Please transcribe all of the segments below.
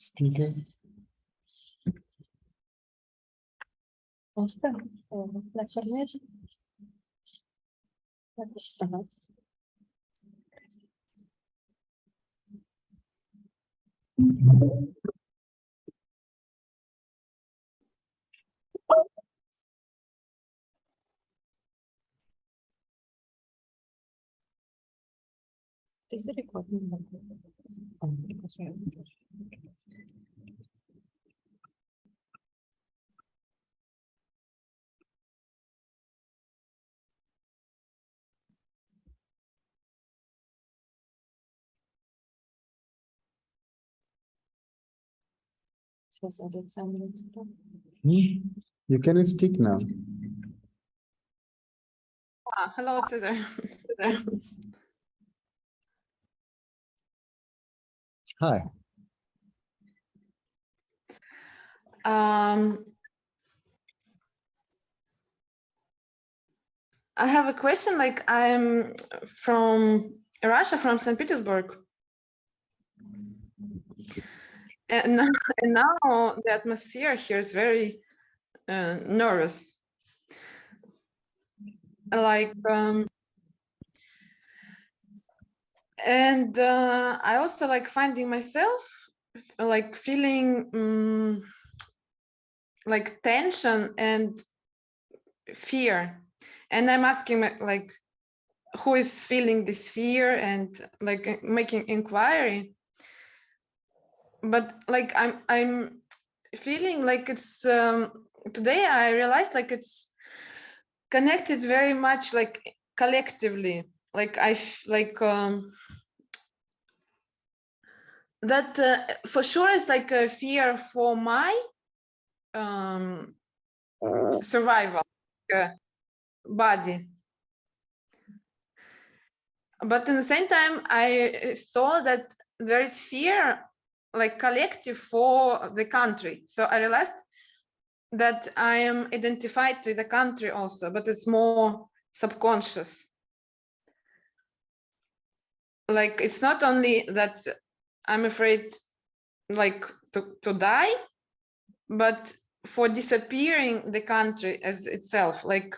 Speaker. La corneta. Ajá. Is it recording? You can speak now. Hello, Cesar. Hi. I have a question. Like, I'm from Russia, from St. Petersburg, and now the atmosphere here is very nervous. Like, and I also like finding myself like feeling like tension and fear, and I'm asking like, who is feeling this fear, and like making inquiry. But like I'm feeling like it's today I realized like it's connected very much like collectively. Like that for sure is like a fear for my survival body. But at the same time, I saw that there is fear like collective for the country. So I realized that I am identified with the country also, but it's more subconscious. Like, it's not only that I'm afraid like to die, but for disappearing the country as itself, like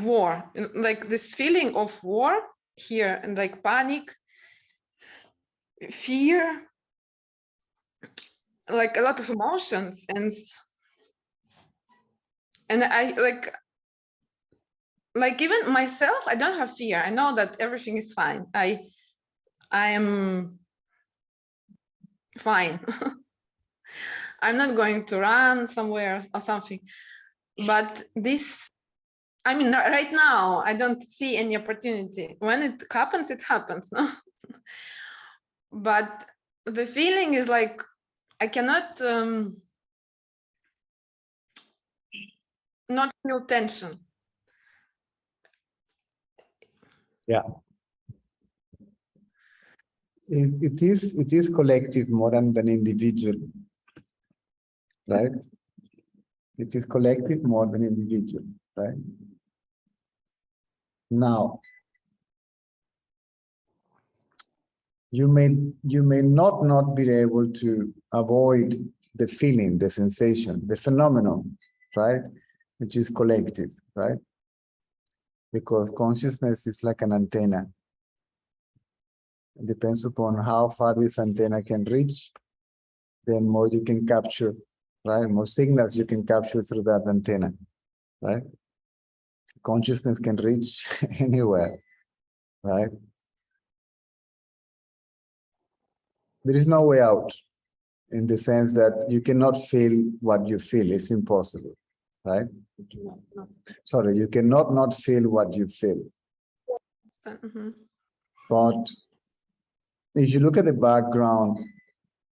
war, like this feeling of war here, and like panic, fear, like a lot of emotions. And I like even myself, I don't have fear. I know that everything is fine. I am fine. I'm not going to run somewhere or something. But this, I mean, right now, I don't see any opportunity. When it happens, no? But the feeling is like, I cannot not feel tension. Yeah. It is collective more than individual, right? It is collective more than individual, right? Now, you may not be able to avoid the feeling, the sensation, the phenomenon, right? Which is collective, right? Because consciousness is like an antenna. It depends upon how far this antenna can reach, then more you can capture, right? More signals you can capture through that antenna, right? Consciousness can reach anywhere, right? There is no way out, in the sense that you cannot feel what you feel. It's impossible, right? Sorry, you cannot not feel what you feel. Mm-hmm. But if you look at the background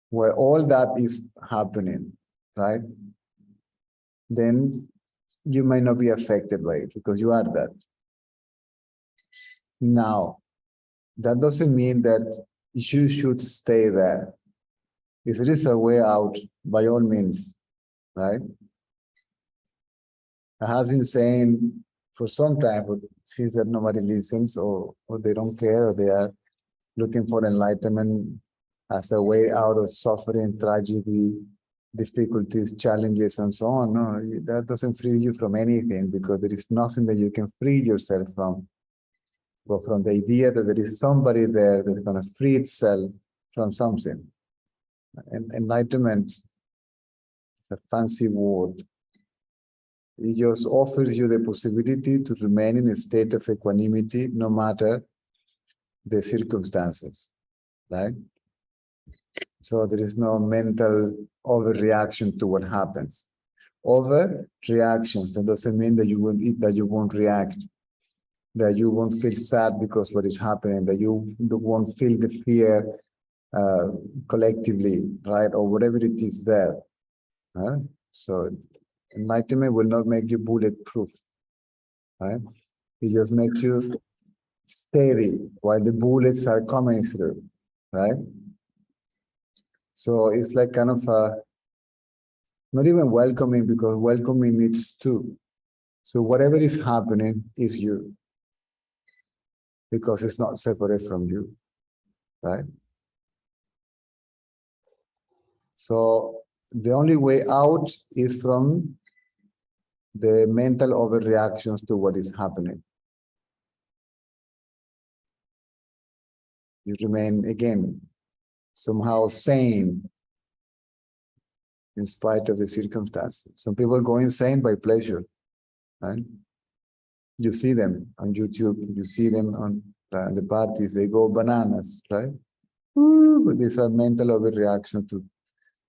where all that is happening, right, then you may not be affected by it because you are that. Now, that doesn't mean that you should stay there. If there is a way out, by all means, right? I have been saying for some time, but since that nobody listens or they don't care, or they are looking for enlightenment as a way out of suffering, tragedy, difficulties, challenges, and so on. No, that doesn't free you from anything, because there is nothing that you can free yourself from. But from the idea that there is somebody there that's going to free itself from something. And enlightenment is a fancy word. It just offers you the possibility to remain in a state of equanimity no matter the circumstances, right? So there is no mental overreaction to what happens. Overreactions, that doesn't mean that you won't react, that you won't feel sad because what is happening, that you won't feel the fear collectively, right? Or whatever it is there. Right? So enlightenment will not make you bulletproof, right? It just makes you steady while the bullets are coming through, right? So it's like kind of not even welcoming, because welcoming needs two. So whatever is happening is you, because it's not separate from you, right? So the only way out is from the mental overreactions to what is happening. You remain, again, somehow sane in spite of the circumstances. Some people go insane by pleasure, right? You see them on YouTube, you see them on the parties, they go bananas, right? But these are mental overreaction to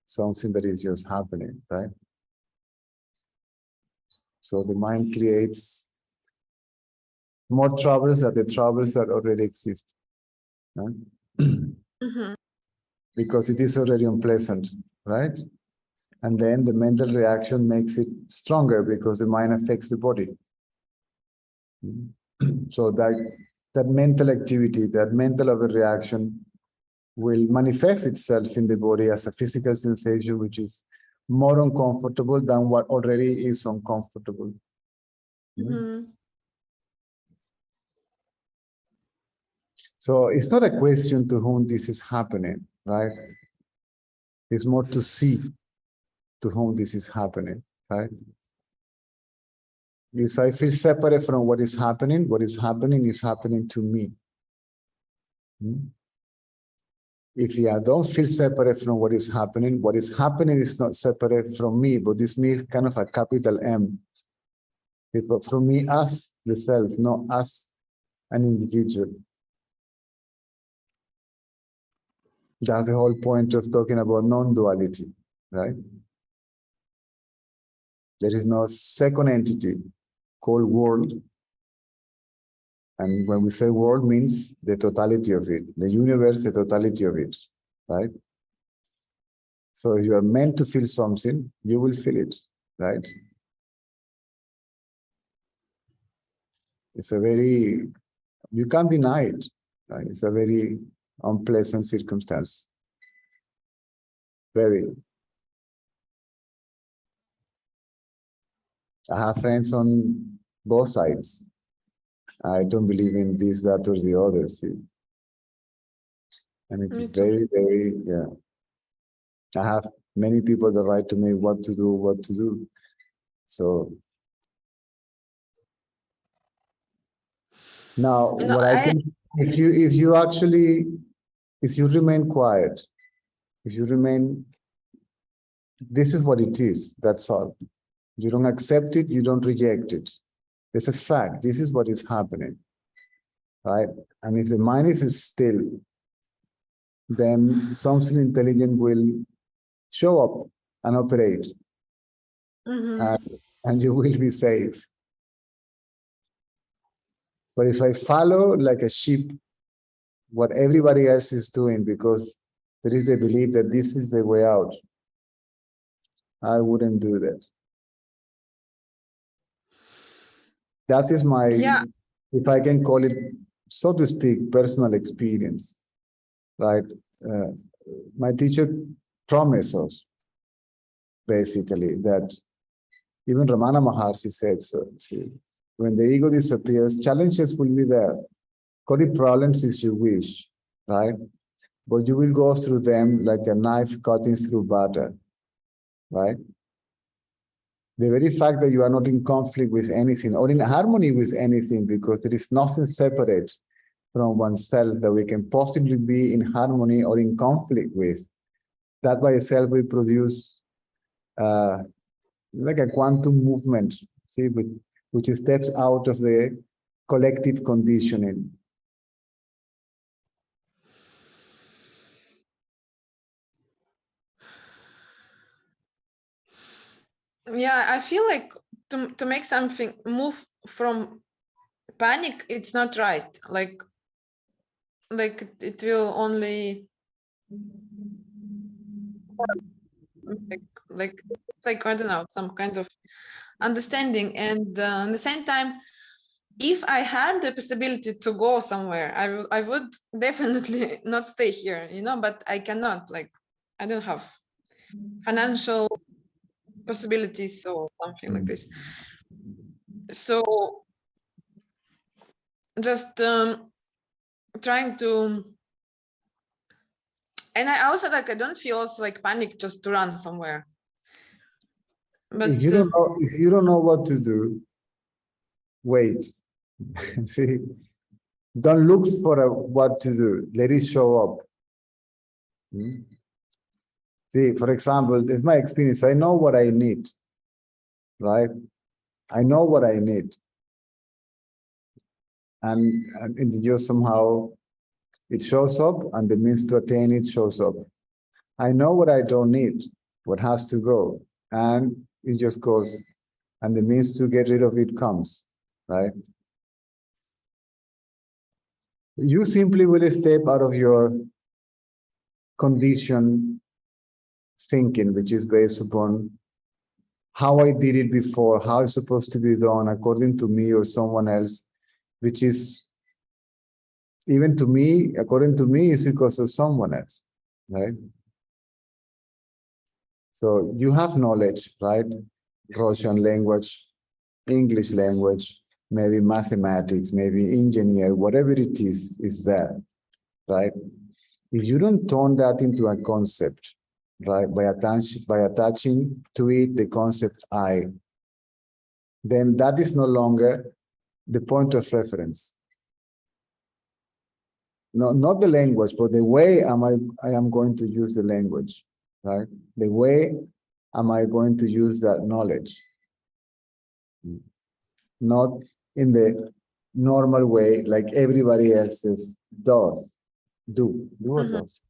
something that is just happening, right? So the mind creates more troubles than the troubles that already exist, right? Because it is already unpleasant, right? And then the mental reaction makes it stronger because the mind affects the body. So that mental activity, that mental overreaction will manifest itself in the body as a physical sensation, which is more uncomfortable than what already is uncomfortable. So it's not a question to whom this is happening, right? It's more to see to whom this is happening, right? If I feel separate from what is happening is happening to me. If I don't feel separate from what is happening is not separate from me, but this means kind of a capital M. But from me as the self, not as an individual. That's the whole point of talking about non-duality, right? There is no second entity called world. And when we say world, means the totality of it, the universe, the totality of it, right? So if you are meant to feel something, you will feel it, right? It's a very, you can't deny it, right? It's a very unpleasant circumstance. Very. I have friends on both sides. I don't believe in this, that, or the other. See? And it is very, very, yeah. I have many people that write to me what to do. So now, No, what I can, if you remain quiet, if you remain, this is what it is. That's all. You don't accept it. You don't reject it. It's a fact. This is what is happening, right? And if the mind is still, then something intelligent will show up and operate, and you will be safe. But if I follow like a sheep, what everybody else is doing, because there is the belief that this is the way out, I wouldn't do that. That is my, if I can call it, so to speak, personal experience, right? My teacher promised us, basically, that even Ramana Maharshi said so. See, when the ego disappears, challenges will be there. Call it problems if you wish, right? but you will go through them like a knife cutting through butter, right? The very fact that you are not in conflict with anything or in harmony with anything, because there is nothing separate from oneself that we can possibly be in harmony or in conflict with, that by itself will produce like a quantum movement, see, which steps out of the collective conditioning. Yeah, I feel like to make something move from panic, it's not right. Like it will only like I don't know, some kind of understanding. And at the same time, if I had the possibility to go somewhere, I would definitely not stay here, you know, but I cannot, like I don't have financial possibilities or something like this. So just trying to, and I also like, I don't feel also like panic just to run somewhere. But if you don't know what to do, wait. See, don't look for what to do. Let it show up. See, for example, it's my experience. I know what I need, right? I know what I need. And it just somehow, it shows up, and the means to attain it shows up. I know what I don't need, what has to go, and it just goes, and the means to get rid of it comes, right? You simply will step out of your conditioned thinking, which is based upon how I did it before, how it's supposed to be done according to me or someone else, which is, even to me, according to me, is because of someone else, right? So you have knowledge, right? Russian language, English language, maybe mathematics, maybe engineer, whatever it is there, right? If you don't turn that into a concept, right, by attaching to it the concept I, then that is no longer the point of reference. No, not the language, but the way I am going to use the language, right? The way am I going to use that knowledge? Not in the normal way like everybody else does. Do or does?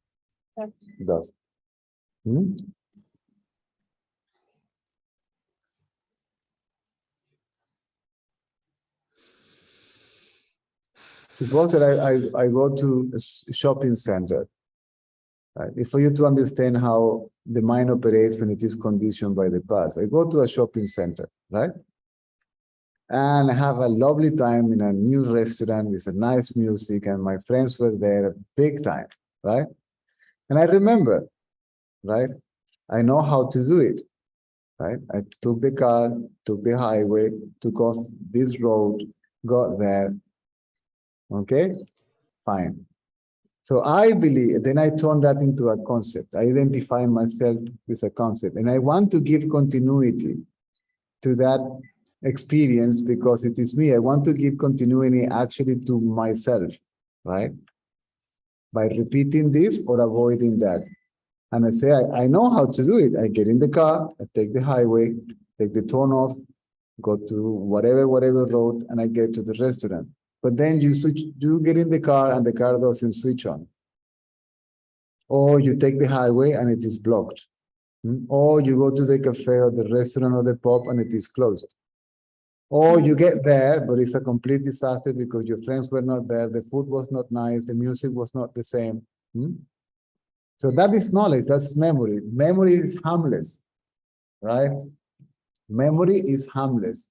Does. Suppose that I go to a shopping center. Right? For you to understand how the mind operates when it is conditioned by the past, I go to a shopping center, right? And I have a lovely time in a new restaurant with a nice music, and my friends were there big time, right? And I remember, right? I know how to do it, right? I took the car, took the highway, took off this road, got there. Okay, fine. So I believe, then I turn that into a concept. I identify myself with a concept, and I want to give continuity to that experience because it is me. I want to give continuity actually to myself, right? By repeating this or avoiding that. And I say, I know how to do it. I get in the car, I take the highway, take the turn off, go to whatever road, and I get to the restaurant. But then you get in the car and the car doesn't switch on. Or you take the highway and it is blocked. Or you go to the cafe or the restaurant or the pub and it is closed. Or you get there, but it's a complete disaster because your friends were not there, the food was not nice, the music was not the same. So that is knowledge, that's memory. Memory is harmless, right? Memory is harmless.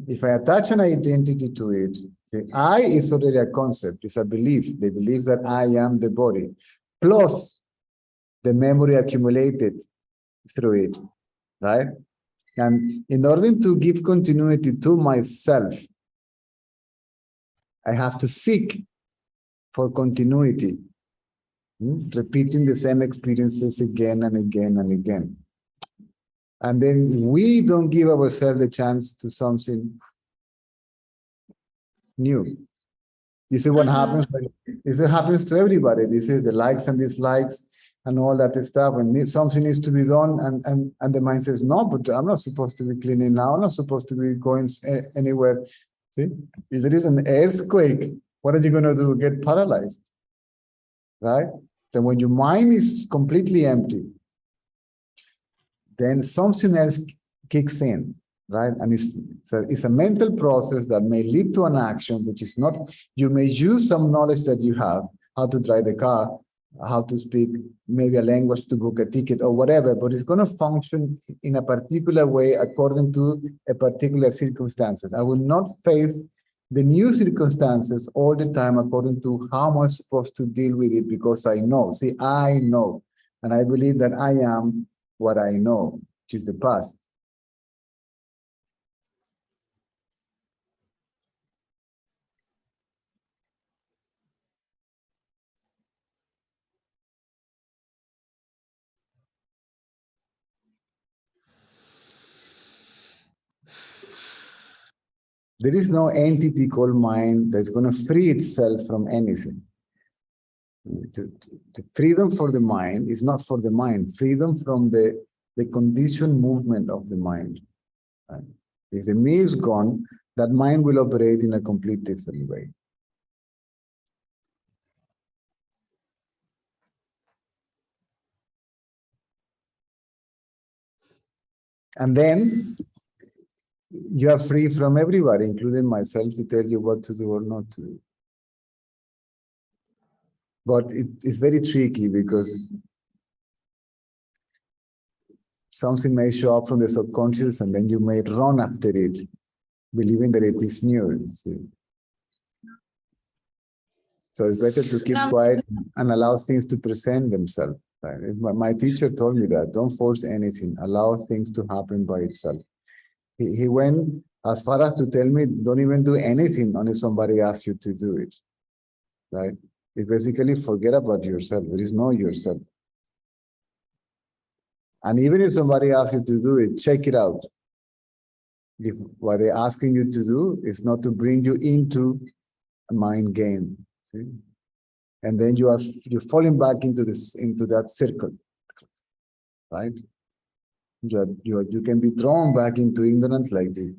If I attach an identity to it, the I is already a concept, it's a belief. The belief that I am the body, plus the memory accumulated through it, right? And in order to give continuity to myself, I have to seek for continuity. repeating the same experiences again and again and again. And then we don't give ourselves the chance to something new. This is what happens. This happens to everybody. This is the likes and dislikes and all that stuff. And something needs to be done, and the mind says, no, but I'm not supposed to be cleaning now. I'm not supposed to be going anywhere. See, if there is an earthquake, what are you going to do? Get paralyzed, right? Then when your mind is completely empty, then something else kicks in, right? And it's a mental process that may lead to an action, which is not, you may use some knowledge that you have, how to drive the car, how to speak maybe a language, to book a ticket or whatever, but it's going to function in a particular way according to a particular circumstances. I will not face the new circumstances all the time according to how I'm supposed to deal with it, because I know. See, I know, and I believe that I am what I know, which is the past. There is no entity called mind that's going to free itself from anything. The freedom for the mind is not for the mind. Freedom from the conditioned movement of the mind. Right? If the me is gone, that mind will operate in a complete different way. And then you are free from everybody, including myself, to tell you what to do or not to do. But it's very tricky because something may show up from the subconscious and then you may run after it, believing that it is new. See? So it's better to keep quiet and allow things to present themselves. Right? My teacher told me that, don't force anything, allow things to happen by itself. He went as far as to tell me, don't even do anything unless somebody asks you to do it. Right? It's basically forget about yourself. There is no yourself. And even if somebody asks you to do it, check it out. If what they're asking you to do is not to bring you into a mind game. See? And then you're falling back into that circle. Right? You can be thrown back into ignorance like this.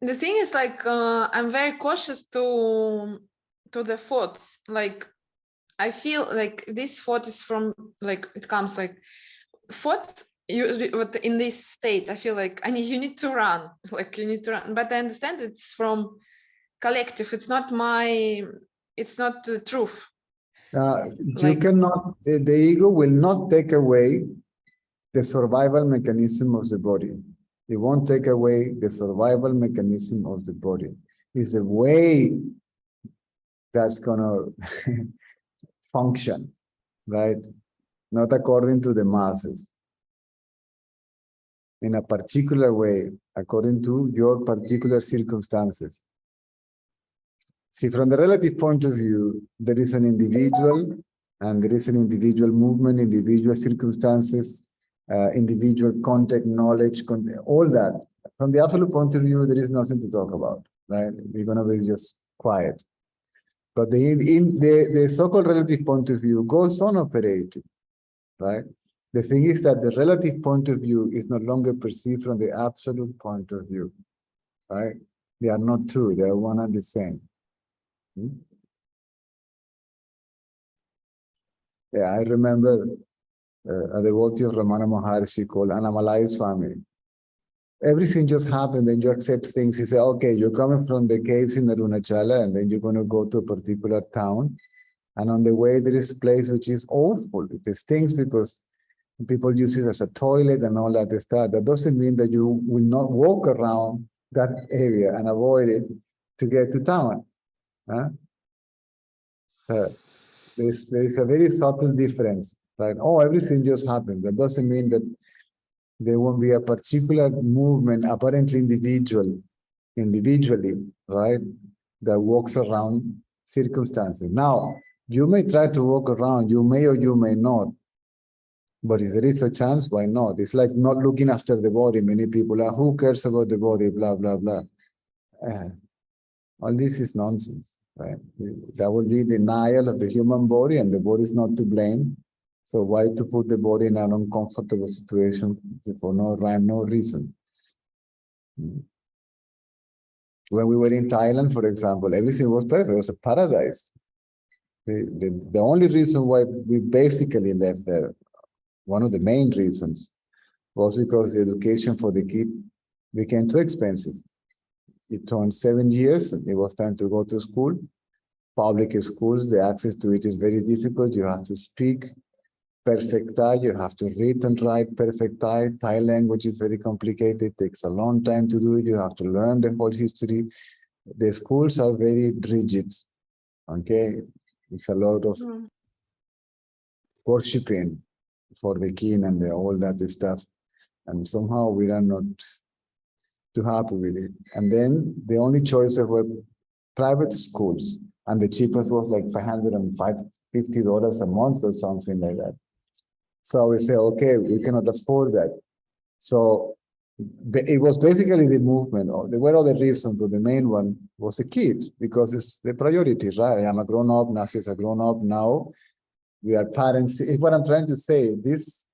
The thing is, like, I'm very cautious to the thoughts. Like, I feel like this thought is from, like, it comes like thought in this state. I feel like you need to run, like you need to run. But I understand it's from collective. It's not the truth. You cannot, the ego will not take away the survival mechanism of the body. It won't take away the survival mechanism of the body. It's the way that's going to function, right? Not according to the masses. In a particular way, according to your particular circumstances. See, from the relative point of view, there is an individual, and there is an individual movement, individual circumstances, individual context, knowledge, all that. From the absolute point of view, there is nothing to talk about, right? We're going to be just quiet. But the so-called relative point of view goes on operating, right? The thing is that the relative point of view is no longer perceived from the absolute point of view, right? They are not two, they are one and the same. Yeah, I remember a devotee of Ramana Maharshi called Anamalai Swami. Everything just happened, then you accept things. He said, okay, you're coming from the caves in Arunachala, and then you're going to go to a particular town. And on the way, there is a place which is awful. It stinks because people use it as a toilet and all that stuff. That doesn't mean that you will not walk around that area and avoid it to get to town. Huh? There's a very subtle difference, right? Oh, everything just happened. That doesn't mean that there won't be a particular movement, apparently individually, right, that walks around circumstances. Now, you may try to walk around, you may or you may not, but if there is a chance, why not? It's like not looking after the body. Many people are, who cares about the body, blah, blah, blah. All this is nonsense, right? That would be denial of the human body, and the body is not to blame. So why to put the body in an uncomfortable situation for no rhyme, no reason? When we were in Thailand, for example, everything was perfect. It was a paradise. The only reason why we basically left there, one of the main reasons, was because the education for the kid became too expensive. It turned 7 years, it was time to go to school. Public schools, the access to it is very difficult. You have to speak perfect Thai, you have to read and write perfect Thai. Thai language is very complicated, it takes a long time to do it. You have to learn the whole history. The schools are very rigid, okay? It's a lot of worshipping for the king and all that stuff. And somehow we are not too happy with it. And then the only choices were private schools. And the cheapest was like $550 a month or something like that. So we say, okay, we cannot afford that. So it was basically the movement. There were other reasons, but the main one was the kids, because it's the priority, right? I am a grown-up, Nasi is a grown-up now. We are parents. It's what I'm trying to say. This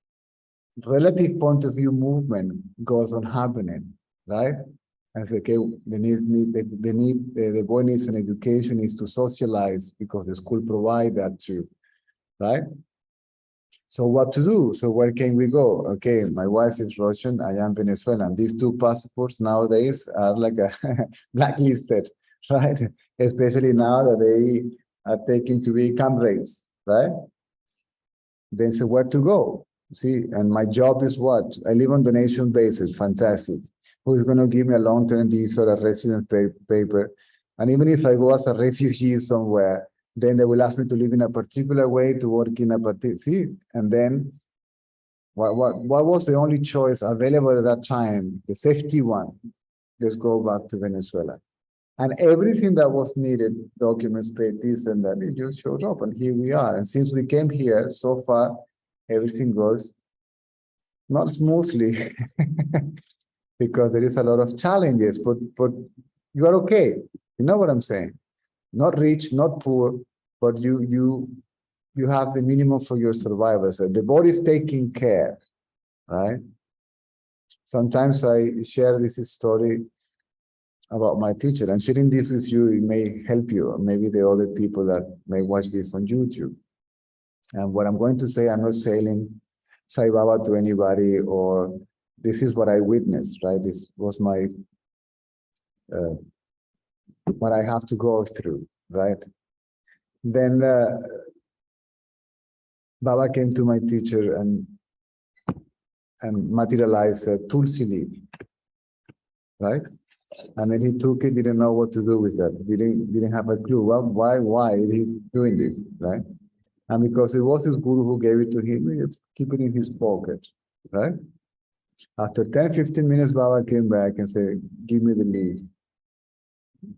relative point of view movement goes on happening, right? I say, okay, the boy needs an education, needs to socialize because the school provide that too, right? So what to do? So where can we go? Okay, my wife is Russian, I am Venezuelan. These two passports nowadays are like a blacklisted, right? Especially now that they are taken to be comrades, right? Then so where to go? See, and my job is what? I live on donation basis, fantastic. Who is going to give me a long-term visa or a residence paper? And even if I go as a refugee somewhere, then they will ask me to live in a particular way, to work in a particular, see? And then what was the only choice available at that time? The safety one. Let's go back to Venezuela. And everything that was needed, documents, paid this and that, it just showed up. And here we are. And since we came here, so far, everything goes not smoothly because there is a lot of challenges, but you are okay. You know what I'm saying? Not rich, not poor, but you have the minimum for your survival. So the body is taking care, right? Sometimes I share this story about my teacher, and sharing this with you, it may help you, or maybe the other people that may watch this on YouTube. And what I'm going to say, I'm not selling Sai Baba to anybody, or this is what I witnessed, right? This was my what I have to go through, right? Then Baba came to my teacher and materialized a tulsi leaf, right? And then he took it, didn't know what to do with that. Didn't have a clue. Well, why he's doing this, right? And because it was his guru who gave it to him, he keep it in his pocket, right? After 10, 15 minutes, Baba came back and said, give me the leaf.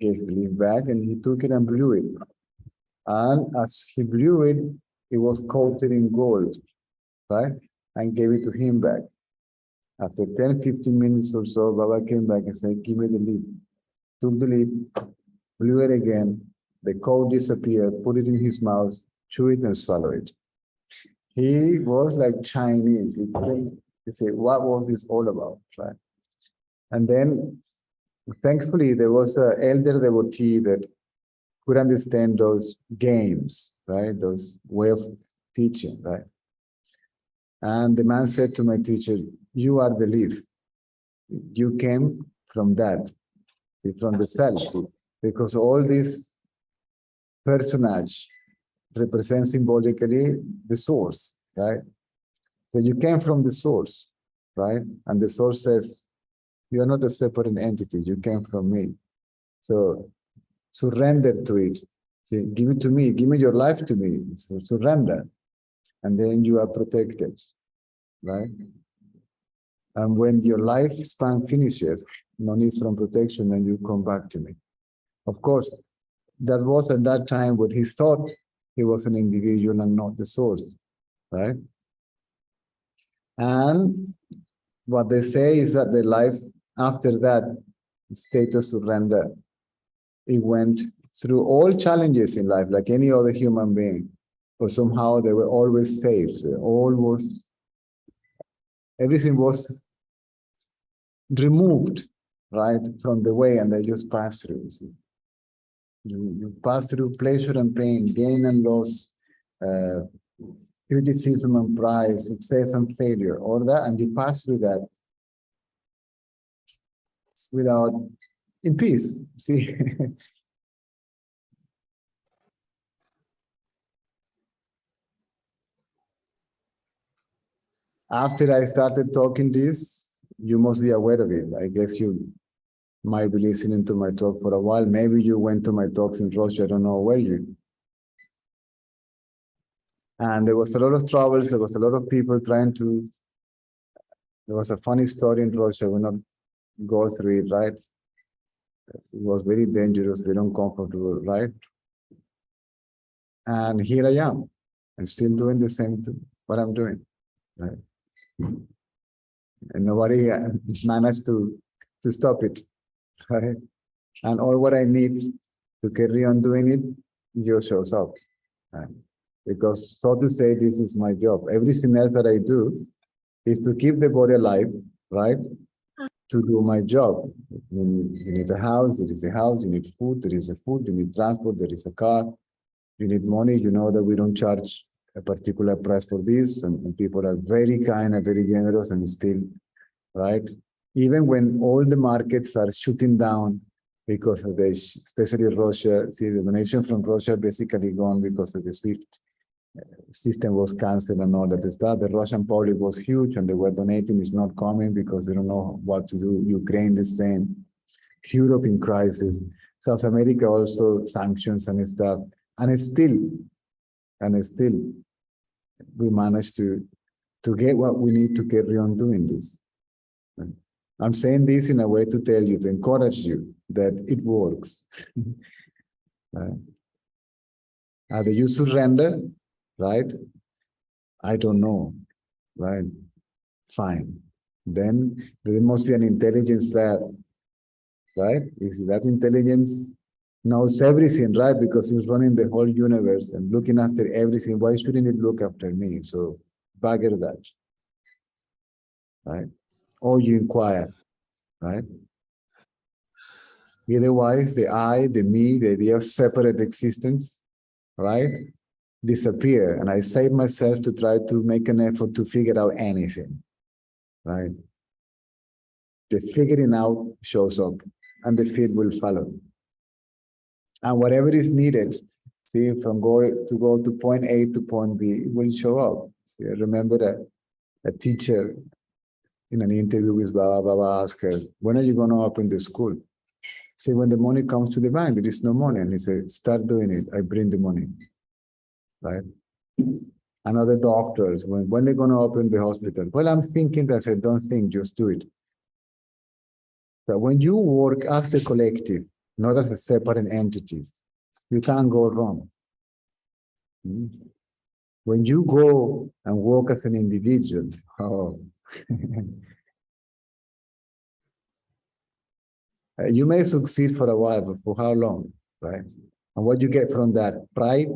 Gave the leaf back, and he took it and blew it. And as he blew it, it was coated in gold, right? And gave it to him back. After 10, 15 minutes or so, Baba came back and said, give me the leaf. Took the leaf, blew it again, the coat disappeared, put it in his mouth, chew it and swallow it. He was like Chinese. He said, what was this all about, right? And then, thankfully, there was an elder devotee that could understand those games, right? Those way of teaching, right? And the man said to my teacher, you are the leaf. You came from that, from the self, because all this personage represents symbolically the source, right? So you came from the source, right? And the source says, you are not a separate entity, you came from me. So surrender to it. Say, give it to me, give me your life to me. So surrender. And then you are protected, right? And when your lifespan finishes, no need from protection, and you come back to me. Of course, that was at that time what he thought he was an individual and not the source, right? And what they say is that the life after that state of surrender, it went through all challenges in life like any other human being, but somehow they were always safe. Everything was removed, right, from the way, and they just passed through. See? You pass through pleasure and pain, gain and loss, criticism and praise, success and failure, all that, and you pass through that without, in peace, see. After I started talking this, you must be aware of it. I guess you might be listening to my talk for a while. Maybe you went to my talks in Russia, I don't know where you. And there was a lot of troubles, there was a lot of people trying to, there was a funny story in Russia, we'll not go through it, right? It was very dangerous, very uncomfortable, right? And here I am. I'm still doing the same thing, what I'm doing, right? And nobody managed to stop it, right? And all what I need to carry on doing it just shows up. Right? Because, so to say, this is my job. Everything else that I do is to keep the body alive, right? To do my job. You need a house, there is a house, you need food, there is a food, you need transport, there is a car, you need money, you know that we don't charge a particular price for this, and people are very kind and very generous and still, right? Even when all the markets are shutting down because of this, especially Russia, see the donation from Russia basically gone because of the SWIFT system was cancelled and all that stuff. The Russian public was huge and they were donating, is not coming because they don't know what to do. Ukraine the same, Europe in crisis, South America also sanctions and stuff. And still, we managed to get what we need to carry on doing this. I'm saying this in a way to tell you, to encourage you that it works. Either you surrender, right? I don't know, right? Fine. Then there must be an intelligence there, right? Is that intelligence knows everything, right? Because it's running the whole universe and looking after everything. Why shouldn't it look after me? So bugger that, right? Or you inquire, right? Otherwise, the I, the me, the idea of separate existence, right, disappear. And I save myself to try to make an effort to figure out anything, right? The figuring out shows up and the feed will follow. And whatever is needed, see, from go to point A to point B, it will show up. See, I remember a teacher in an interview with Baba asked her, when are you going to open the school? Say, when the money comes to the bank, there is no money. And he said, start doing it. I bring the money, right? And other doctors, when they're going to open the hospital? Well, I'm thinking that. I said, don't think, just do it. So when you work as a collective, not as a separate entity, you can't go wrong. When you go and work as an individual, oh, you may succeed for a while, but for how long, right? And what you get from that? Pride,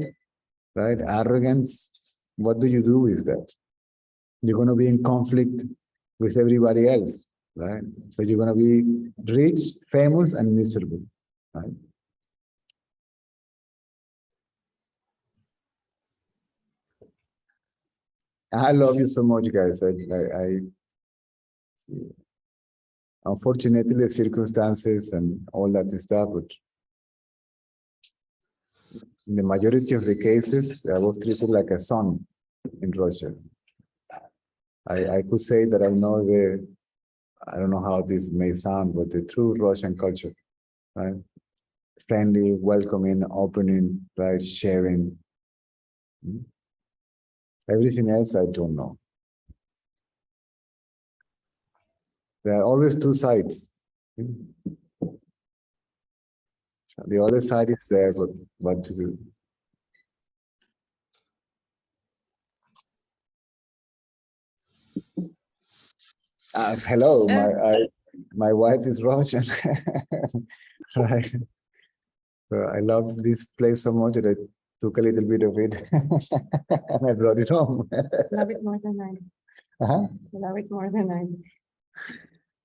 right? Arrogance. What do you do with that? You're going to be in conflict with everybody else, right? So you're going to be rich, famous, and miserable, right? I love you so much, guys. Unfortunately, the circumstances and all that stuff, but in the majority of the cases, I was treated like a son in Russia. I could say that I don't know how this may sound, but the true Russian culture, right? Friendly, welcoming, opening, right? Sharing. Everything else, I don't know. There are always two sides. The other side is there, but what to do? Hello, my wife is Russian. Right. So I love this place so much that I took a little bit of it and I brought it home. Love it more than I. Uh-huh. Love it more than I.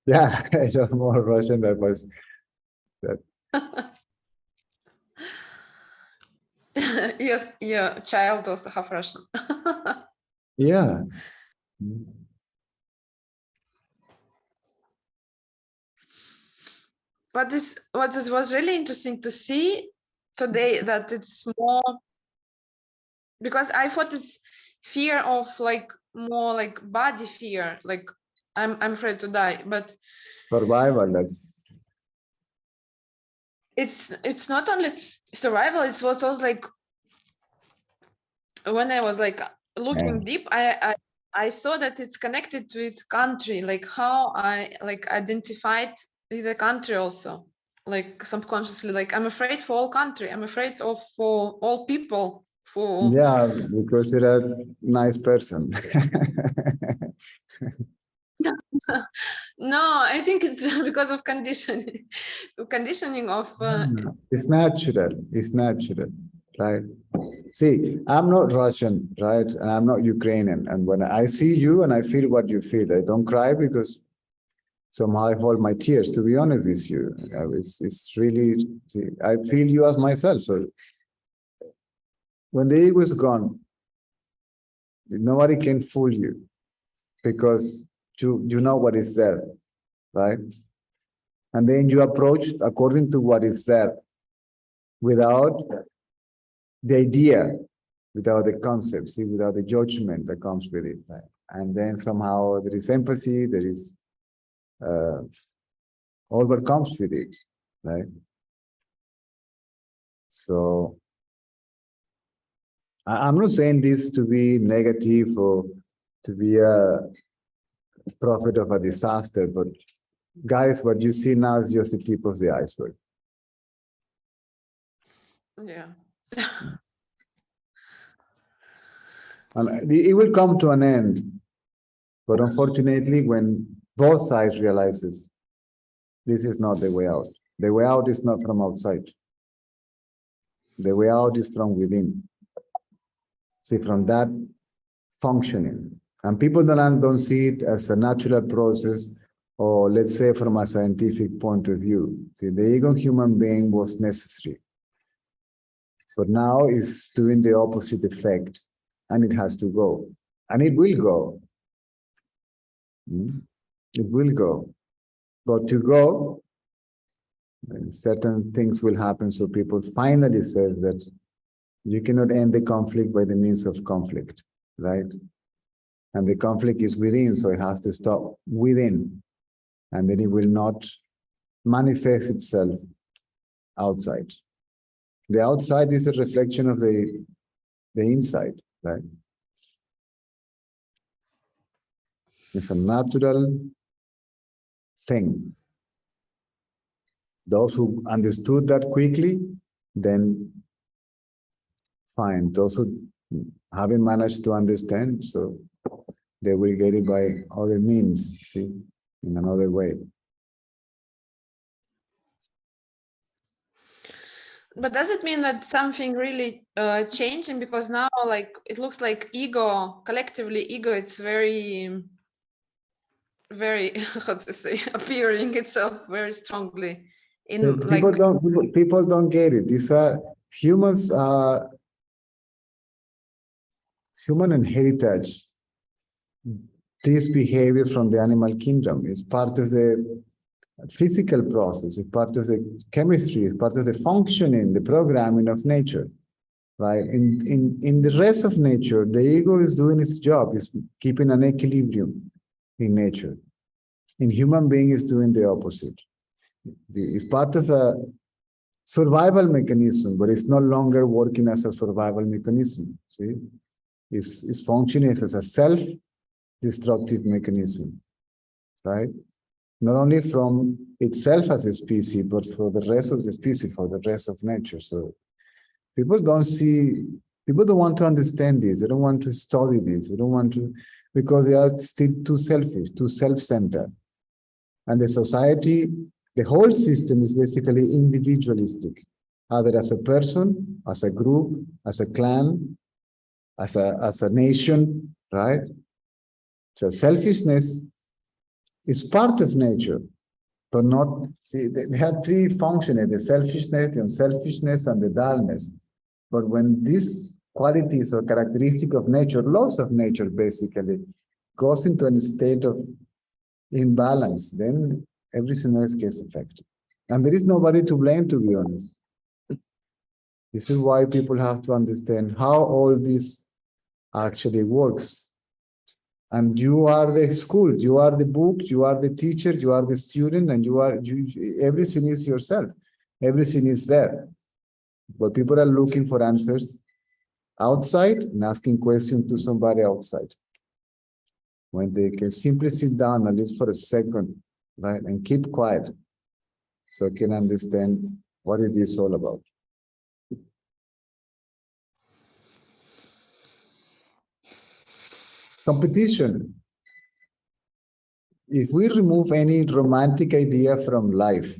Yeah, I love more Russian than was that. Your child also have Russian. Yeah. What was really interesting to see today, that it's more, because I thought it's fear of like more like body fear, like I'm afraid to die, but Survival, that's it's not only survival, it's what's also like, when I was like looking deep, I saw that it's connected with country, like how I like identified with the country also, like subconsciously, like I'm afraid for all country, I'm afraid of for all people, for yeah, because you're a nice person. no, I think it's because of conditioning of It's natural. It's natural, right? See, I'm not Russian, right? And I'm not Ukrainian. And when I see you and I feel what you feel, I don't cry because somehow I hold my tears, to be honest with you. It's really, see, I feel you as myself. So when the ego is gone, nobody can fool you because you know what is there, right? And then you approach according to what is there without the idea, without the concept, see, without the judgment that comes with it. Right? And then somehow there is empathy, there is all what comes with it, right? So I'm not saying this to be negative or to be a prophet of a disaster, but guys, what you see now is just the tip of the iceberg. yeah. And it will come to an end. But unfortunately, when both sides realizes this is not the way out. The way out is not from outside. The way out is from within. See, from that functioning. And people don't see it as a natural process, or let's say from a scientific point of view. See, the ego human being was necessary. But now it's doing the opposite effect, and it has to go. And it will go. It will go. But to go, certain things will happen. So people finally say that you cannot end the conflict by the means of conflict, right? And the conflict is within, so it has to stop within. And then it will not manifest itself outside. The outside is a reflection of the inside, right? It's a natural thing. Those who understood that quickly, then fine. Those who haven't managed to understand, so they will get it by other means, see, in another way. But does it mean that something really changing? Because now, like, it looks like ego, collectively ego, it's very, very, how to say, appearing itself very strongly in But like. people don't get it. These are humans human inheritance. This behavior from the animal kingdom is part of the physical process, it's part of the chemistry, it's part of the functioning, the programming of nature, right? In the rest of nature, the ego is doing its job, is keeping an equilibrium in nature. In human being, is doing the opposite. It's part of a survival mechanism, but it's no longer working as a survival mechanism. See, it's functioning as a self-destructive mechanism, right? not only from itself as a species, but for the rest of the species, for the rest of nature. So people don't want to understand this. They don't want to study this. They don't want to, because they are still too selfish, too self-centered. And the society, the whole system is basically individualistic, either as a person, as a group, as a clan, as a nation, right? So selfishness is part of nature, but not, see, they have three functions, the selfishness, the unselfishness, and the dullness. But when these qualities or characteristics of nature, laws of nature basically, goes into a state of imbalance, then everything else gets affected. And there is nobody to blame, to be honest. This is why people have to understand how all this actually works. And you are the school, you are the book, you are the teacher, you are the student, and everything is yourself. Everything is there. But people are looking for answers outside and asking questions to somebody outside. When they can simply sit down at least for a second, right, and keep quiet, so can understand what is this all about. Competition. If we remove any romantic idea from life,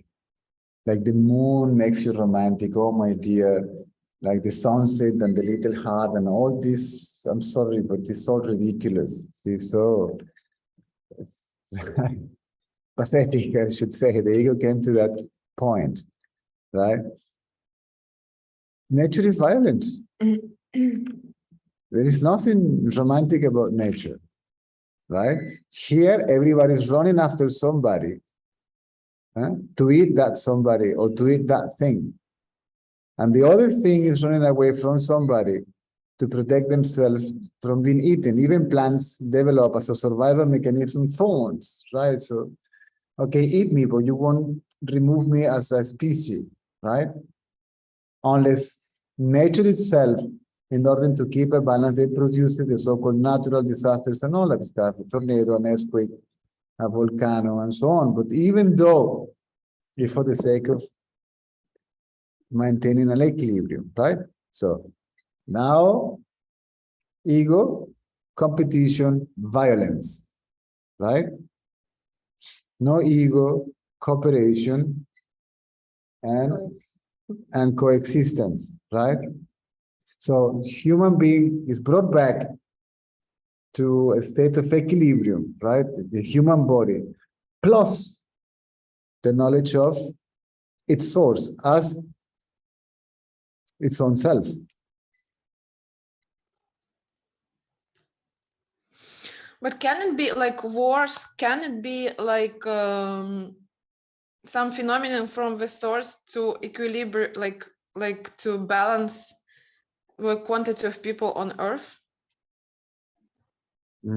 like the moon makes you romantic, oh my dear, like the sunset and the little heart and all this, I'm sorry, but it's all ridiculous. See, so pathetic, I should say. The ego came to that point, right? Nature is violent. There is nothing romantic about nature, right? Here, everybody is running after somebody to eat that somebody or to eat that thing. And the other thing is running away from somebody to protect themselves from being eaten. Even plants develop as a survival mechanism thorns, right? So, okay, eat me, but you won't remove me as a species, right? Unless nature itself, in order to keep a balance, they produce the so-called natural disasters and all that stuff, a tornado, an earthquake, a volcano, and so on. But even though, if for the sake of maintaining an equilibrium, right? So now, ego, competition, violence, right? No ego, cooperation, and coexistence, right? So human being is brought back to a state of equilibrium, right? The human body, plus the knowledge of its source as its own self. But can it be like wars? Can it be like some phenomenon from the source to equilibrium, like to balance the quantity of people on Earth? I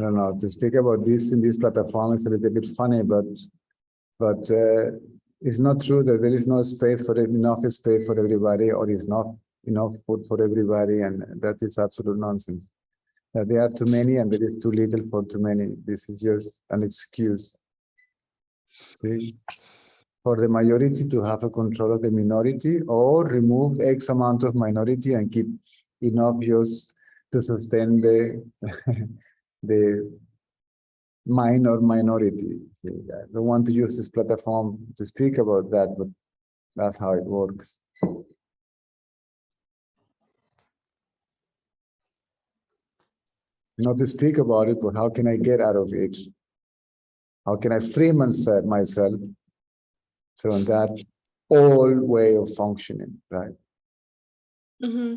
don't know, to speak about this in this platform is a little bit funny, but it's not true that there is no space for enough space for everybody, or is not enough food for everybody, and that is absolute nonsense. That there are too many and there is too little for too many. This is just an excuse. See? For the majority to have a control of the minority, or remove X amount of minority and keep enough just to sustain the minor minority. See, I don't want to use this platform to speak about that, but that's how it works. Not to speak about it, but how can I get out of it? How can I free myself from that old way of functioning, right? Mm-hmm.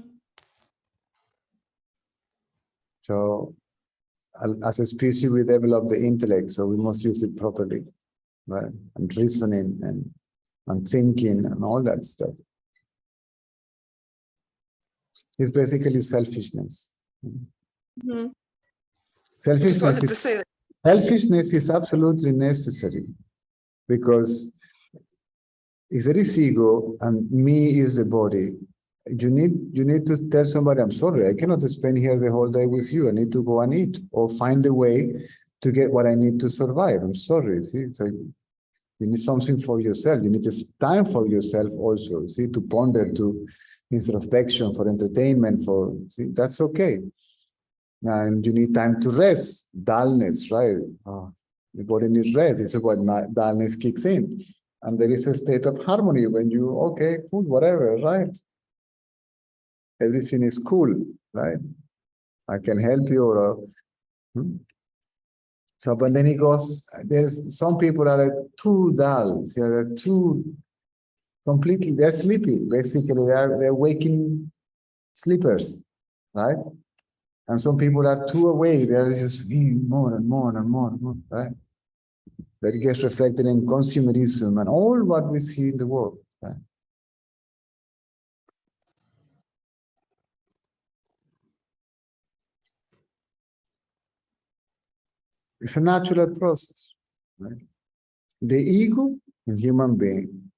So as a species, we develop the intellect, so we must use it properly, right? And reasoning and thinking and all that stuff. It's basically selfishness. Mm-hmm. Selfishness is absolutely necessary, because if there is ego and me is the body, you need to tell somebody, I'm sorry, I cannot spend here the whole day with you. I need to go and eat, or find a way to get what I need to survive. I'm sorry, see, so you need something for yourself. You need this time for yourself also, see, to ponder, to introspection, for entertainment, see, that's okay. And you need time to rest, dullness, right? The body needs rest. This is what dullness kicks in. And there is a state of harmony when you, okay, cool, whatever, right? Everything is cool, right? I can help you. So, but then he goes, there's some people are too dull, see, they're too completely, they're sleepy. Basically, they're waking sleepers, right? And some people are too awake, they're just more and more and more and more, right? That gets reflected in consumerism and all what we see in the world, right? It's a natural process, right? The ego in human being,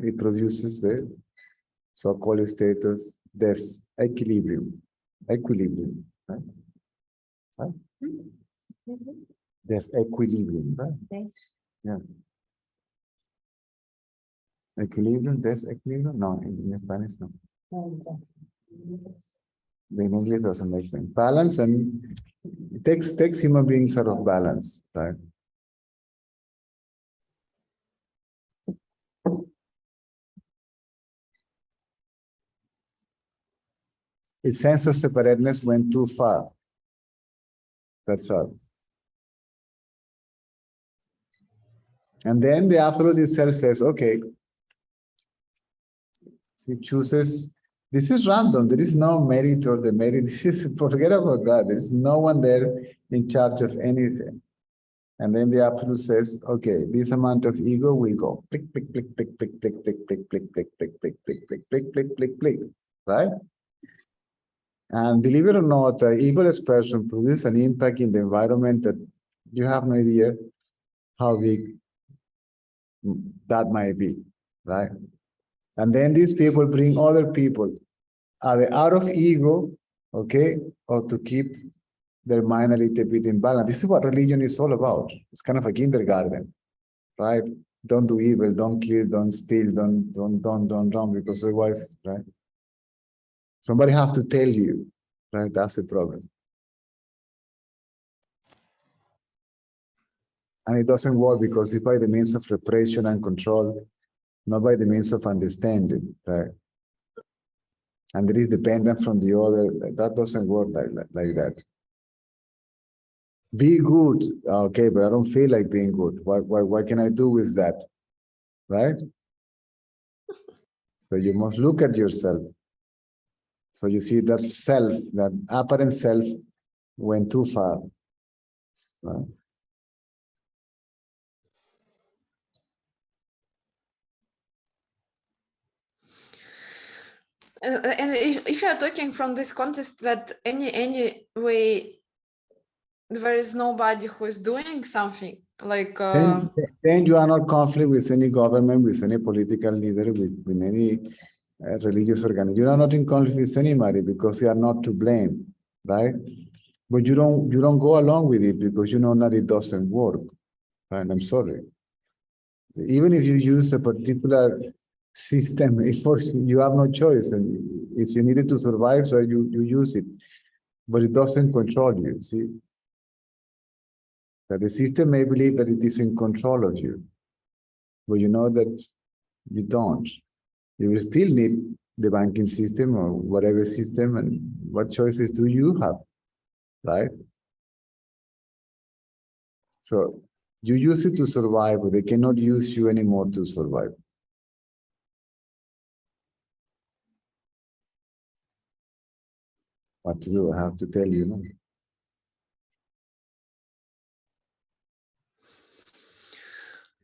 it produces the so-called state of disequilibrium, equilibrium, right? Right? Disequilibrium, right? Yeah. Equilibrium, disequilibrium? No, in Spanish, no. The in English doesn't make sense. Balance, and it takes human beings out of balance, right? Its sense of separateness went too far. That's all. And then the absolute itself says, okay, he chooses, this is random, there is no merit or the merit, this is, forget about that, there is no one there in charge of anything. And then the absolute says, okay, this amount of ego will go, click, click, click, click, click, click, click, click, click, click, click, click, click, click, click, click, click, click, right? And believe it or not, the egoless person produces an impact in the environment that you have no idea how big that might be, right? And then these people bring other people, either out of ego, okay, or to keep their mind a little bit in balance. This is what religion is all about. It's kind of a kindergarten, right? Don't do evil, don't kill, don't steal, don't, because otherwise, right? Somebody have to tell you, right? That's the problem. And it doesn't work because it's by the means of repression and control, not by the means of understanding, right? And it is dependent from the other. That doesn't work like that. Be good, okay, but I don't feel like being good. What can I do with that, right? So you must look at yourself. So you see that self, that apparent self, went too far, right? And if you are talking from this context that any way there is nobody who is doing something like then you are not conflict with any government, with any political leader, with any religious organization. You are not in conflict with anybody because you are not to blame, right? But you don't go along with it because you know that it doesn't work, right? I'm sorry. Even if you use a particular system, you have no choice, and if you need it to survive, so you use it, but it doesn't control you. See, that the system may believe that it is in control of you, but you know that you don't. You will still need the banking system or whatever system, and what choices do you have, right? So you use it to survive, but they cannot use you anymore to survive. What to do? I have to tell you, no?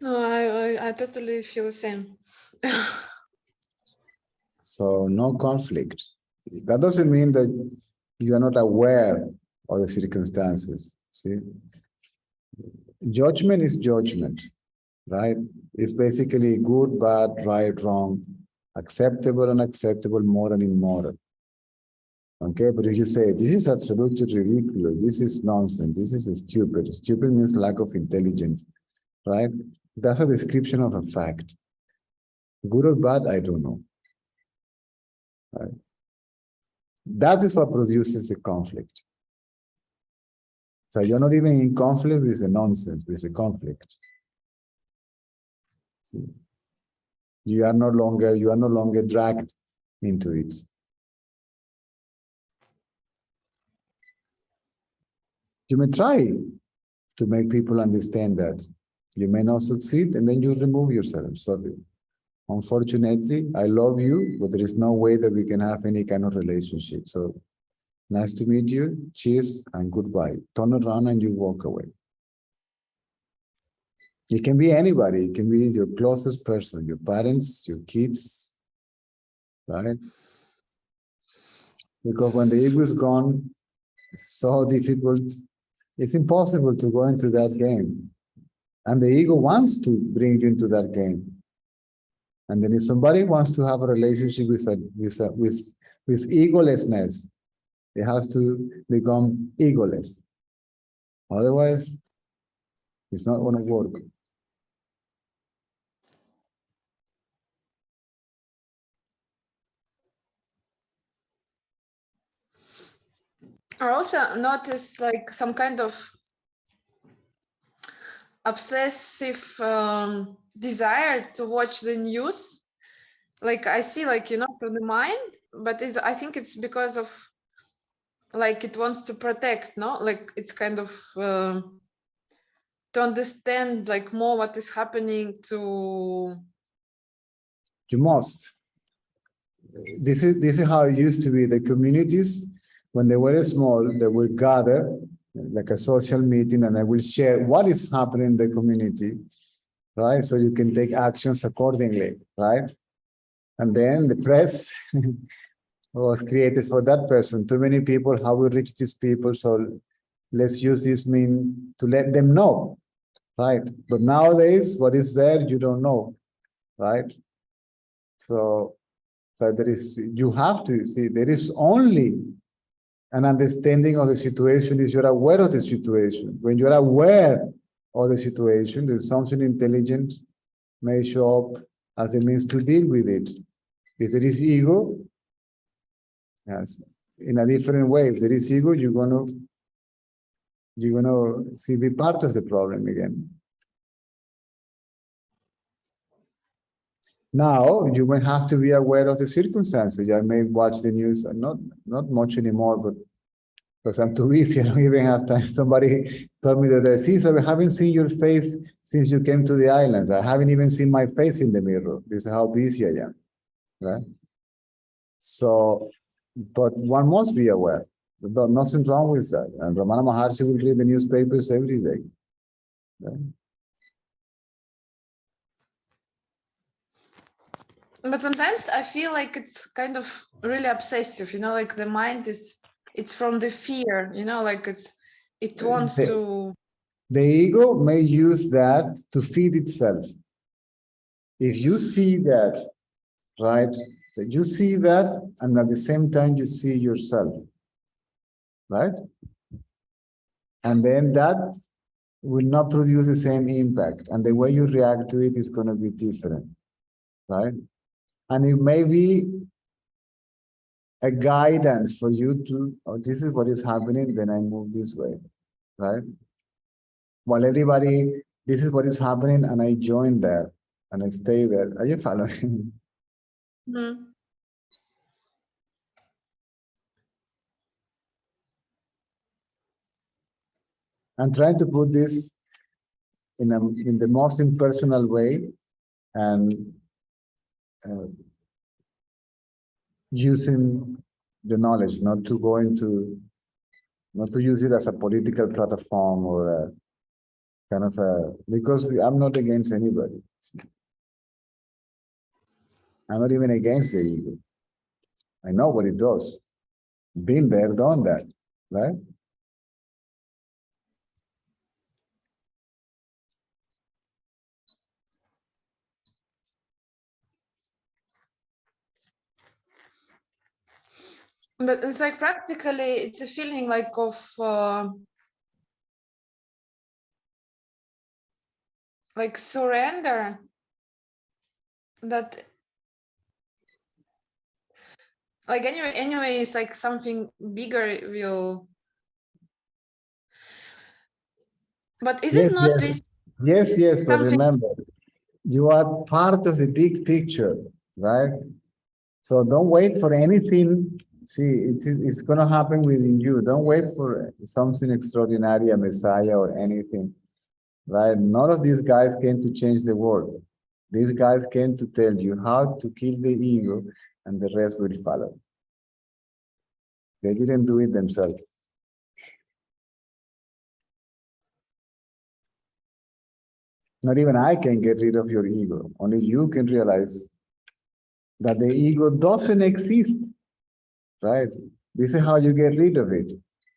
No, I totally feel the same. So no conflict. That doesn't mean that you are not aware of the circumstances. See, judgment is judgment, right? It's basically good, bad, right, wrong, acceptable, unacceptable, moral, immoral. Okay, but if you say, this is absolutely ridiculous, this is nonsense, this is stupid. Stupid means lack of intelligence, right? That's a description of a fact. Good or bad, I don't know. Right? That is what produces a conflict. So you're not even in conflict with the nonsense, with the conflict. See? You are no longer dragged into it. You may try to make people understand that. You may not succeed, and then you remove yourself. Sorry. Unfortunately, I love you, but there is no way that we can have any kind of relationship. So nice to meet you. Cheers and goodbye. Turn around and you walk away. It can be anybody. It can be your closest person, your parents, your kids, right? Because when the ego is gone, it's so difficult. It's impossible to go into that game. And the ego wants to bring you into that game. And then if somebody wants to have a relationship with egolessness, it has to become egoless. Otherwise, it's not going to work. I also notice like some kind of obsessive desire to watch the news. Like I see, like, you know, to the mind, but I think it's because of like it wants to protect, no? Like it's kind of to understand like more what is happening to. You must. This is how it used to be. The communities, when they were small, they would gather like a social meeting, and they will share what is happening in the community, right? So you can take actions accordingly, right? And then the press was created for that person. Too many people, how we reach these people? So let's use this mean to let them know, right? But nowadays, what is there, you don't know, right? So there is, you have to see, there is only an understanding of the situation is you're aware of the situation. When you're aware of the situation, there's something intelligent may show up as a means to deal with it. If there is ego, yes, in a different way. If there is ego, you're gonna see be part of the problem again. Now you will have to be aware of the circumstances. I may watch the news, not much anymore, but because I'm too busy, I don't even have time. Somebody told me that, Cesar, I haven't seen your face since you came to the island. I haven't even seen my face in the mirror. This is how busy I am, right? So, but one must be aware. There's nothing wrong with that. And Ramana Maharshi will read the newspapers every day, right? But sometimes I feel like it's kind of really obsessive, you know, like the mind it's from the fear, you know, like it wants to. The ego may use that to feed itself. If you see that, right? So you see that, and at the same time you see yourself, right? And then that will not produce the same impact, and the way you react to it is going to be different, right? And it may be a guidance for you to, oh, this is what is happening, then I move this way, right? While everybody, this is what is happening, and I join there, and I stay there. Are you following? Mm. I'm trying to put this in the most impersonal way, and using the knowledge, not to use it as a political platform or a kind of because I'm not against anybody. I'm not even against the ego. I know what it does. Been there, done that, right? But it's like practically, it's a feeling like of like surrender, that like anyway it's like something bigger will, but is it not this Yes, but something? remember, you are part of the big picture, right? So don't wait for anything. See, it's going to happen within you. Don't wait for something extraordinary, a messiah or anything, right? None of these guys came to change the world. These guys came to tell you how to kill the ego, and the rest will follow. They didn't do it themselves. Not even I can get rid of your ego. Only you can realize that the ego doesn't exist, right? This is how you get rid of it.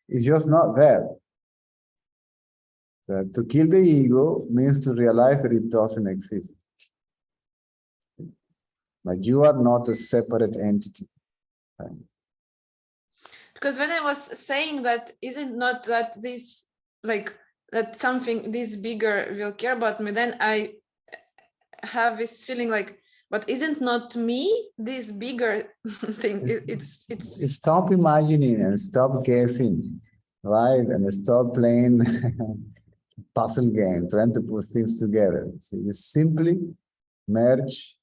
It's just not there. So to kill the ego means to realize that it doesn't exist. But you are not a separate entity. Right? Because when I was saying that, isn't not that this like that something this bigger will care about me, then I have this feeling like, but isn't not me this bigger thing? It's Stop imagining and stop guessing, right? And stop playing puzzle game, trying to put things together. So you simply merge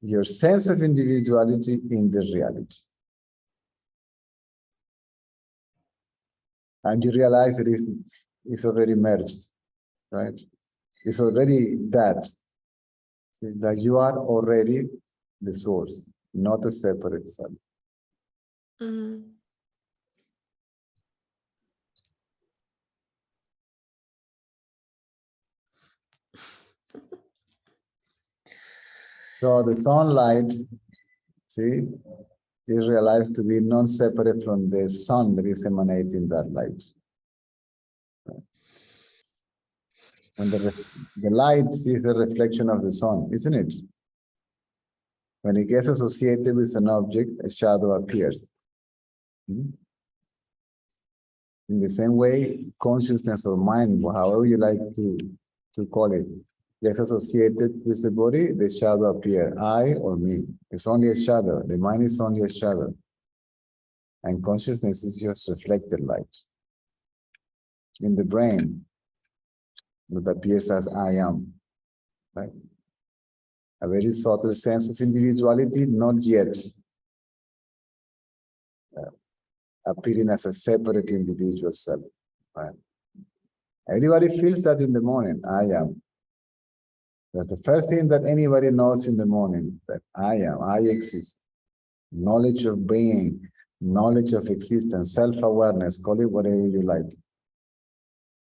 your sense of individuality in the reality. And you realize it is already merged, right? It's already that. See, that you are already the source, not a separate self. Mhm. So the sunlight, see, is realized to be non-separate from the sun that is emanating that light. And the light is a reflection of the sun, isn't it? When it gets associated with an object, a shadow appears. Hmm? In the same way, consciousness or mind, however you like to call it, gets associated with the body, the shadow appears, I or me. It's only a shadow. The mind is only a shadow. And consciousness is just reflected light. In the brain, that appears as I am, right? A very subtle sense of individuality, not yet appearing as a separate individual self, right? Everybody feels that in the morning, I am. That's the first thing that anybody knows in the morning, that I am, I exist. Knowledge of being, knowledge of existence, self-awareness, call it whatever you like.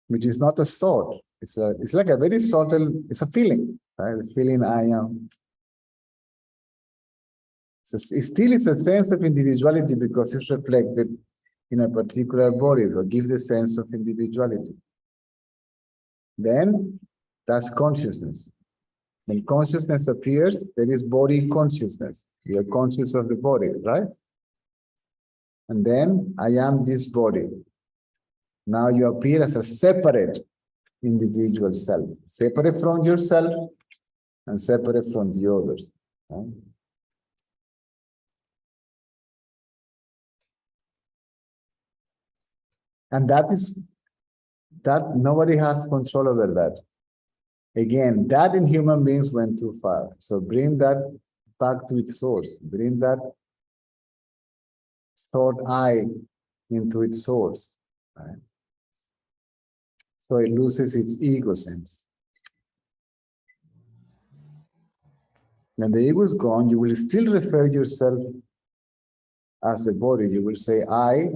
Which is not a thought. It's like a very subtle, it's a feeling, right? The feeling I am. It still is a sense of individuality because it's reflected in a particular body, so gives the sense of individuality. Then that's consciousness. When consciousness appears, there is body consciousness. You are conscious of the body, right? And then I am this body. Now you appear as a separate individual self, separate from yourself and separate from the others. Right? And that nobody has control over that. Again, that in human beings went too far. So bring that back to its source. Bring that thought I into its source. Right? So it loses its ego sense. When the ego is gone, you will still refer yourself as a body. You will say I,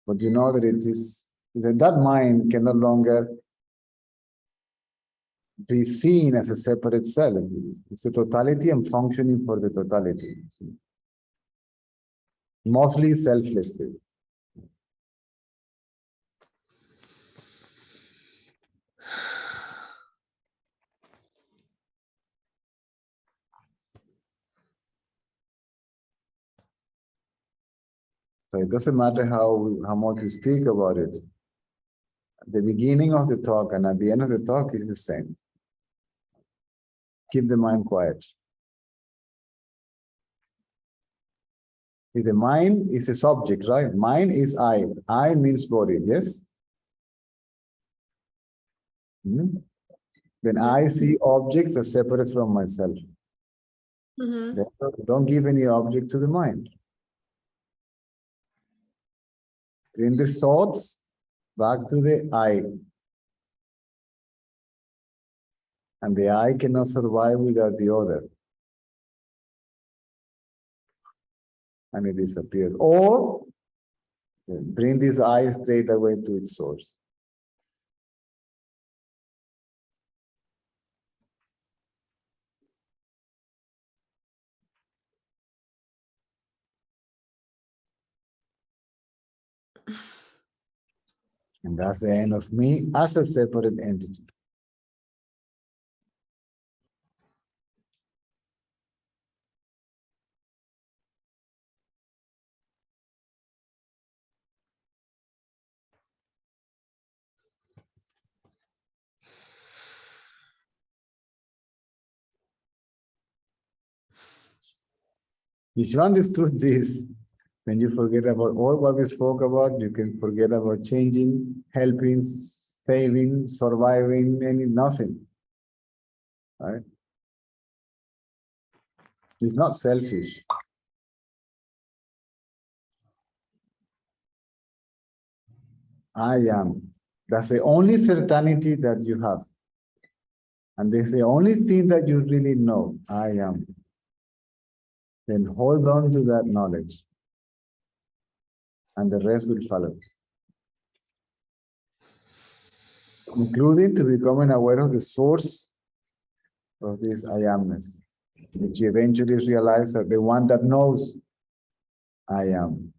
but you know that it is that mind can no longer be seen as a separate self. It's a totality and functioning for the totality. Mostly selflessly. So it doesn't matter how much you speak about it. At the beginning of the talk and at the end of the talk is the same. Keep the mind quiet. If the mind is a subject, right? Mind is I. I means body, yes? Then I see objects as separate from myself. Therefore, don't give any object to the mind. Bring the thoughts back to the I. And the I cannot survive without the other. And it disappears. Or bring this I straight away to its source. And that's the end of me as a separate entity. If you understood this, then you forget about all what we spoke about. You can forget about changing, helping, saving, surviving, nothing. Right? It's not selfish. I am. That's the only certainty that you have. And that's the only thing that you really know. I am. Then hold on to that knowledge. And the rest will follow. Including to becoming aware of the source of this I amness, which you eventually realize that the one that knows I am.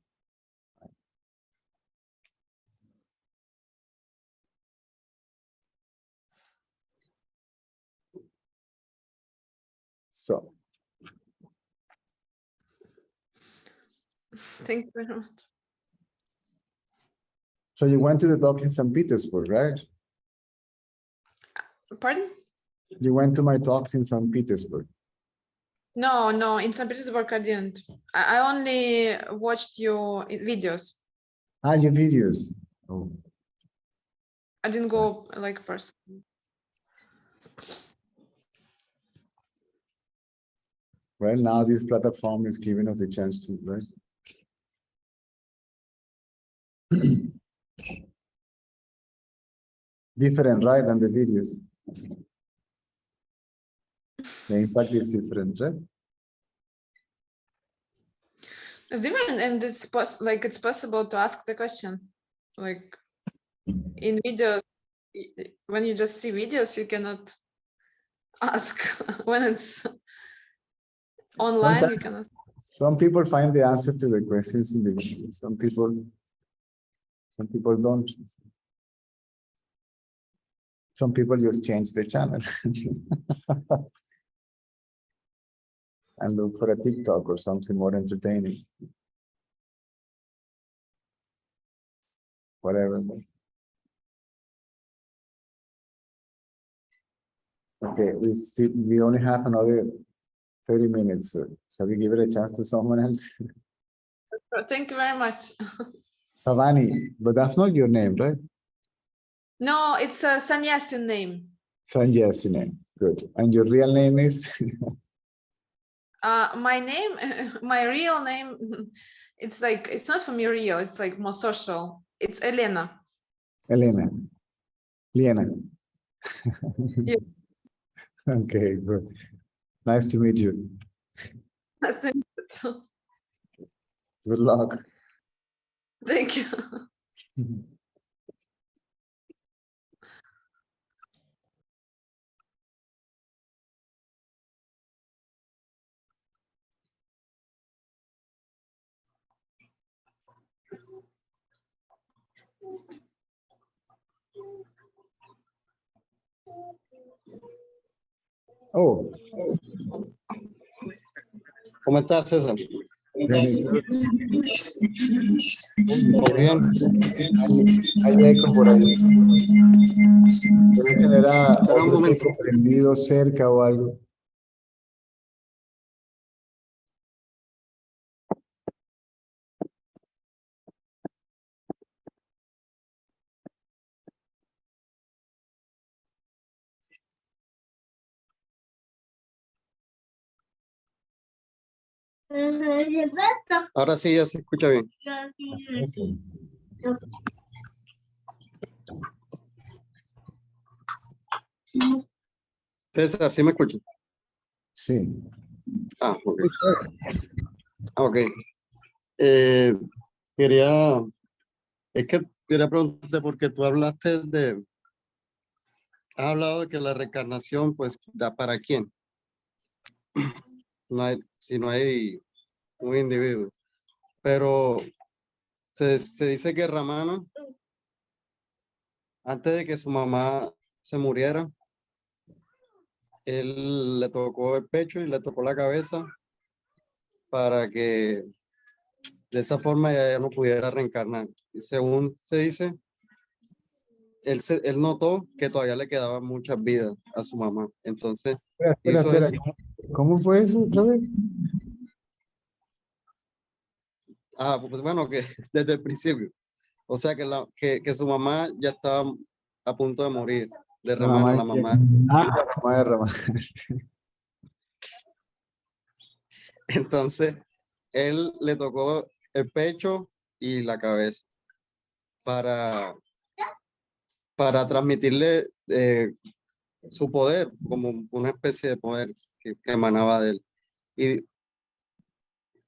So, Thank you very much. so you went to the talk in St. Petersburg, right? Pardon? You went to my talks in St. Petersburg. No, in St. Petersburg I didn't. I only watched your videos. Ah, your videos. Oh. I didn't go like person. Well, now this platform is giving us a chance to, right? Different, right, than the videos. The impact is different, right? It's different, and it's it's possible to ask the question. Like in videos, when you just see videos, you cannot ask. When it's online, Sometimes, you cannot. some people find the answer to the questions in the video. Some people don't. Some people just change the channel and look for a TikTok or something more entertaining. Whatever. Okay, we only have another 30 minutes. So we give it a chance to someone else. Thank you very much. Pavani, but that's not your name, right? No, it's a Sannyasin name. Sanjay's name. Good. And your real name is? My name, my real name, it's not for me real, it's like more social. It's Elena. Elena. Liana. Yeah. Okay, good. Nice to meet you. Good luck. Thank you. Oh, ¿Cómo estás, César? Muy bien. Hay eco por ahí. Debe tener a Espera un otro momento. eco prendido cerca o algo. Ahora sí ya se escucha bien. Eso. César, ¿sí me escucha? Sí. Ah, ok. Ok. Eh, quería, es que quería preguntarte porque tú hablaste has hablado de que la reencarnación pues da para quién. No hay, si no hay un individuo. Pero se dice que Ramana, antes de que su mamá se muriera, él le tocó el pecho y le tocó la cabeza para que de esa forma ella no pudiera reencarnar. Y según se dice, él notó que todavía le quedaban muchas vidas a su mamá. Entonces Espera, hizo espera. eso. ¿Cómo fue eso otra vez? Ah, pues bueno, que desde el principio. O sea que su mamá ya estaba a punto de morir, de La Ramana, mamá la de quién? mamá. La mamá de Ramón. Entonces, él le tocó el pecho y la cabeza para, para transmitirle su poder, como una especie de poder que emanaba de él. Y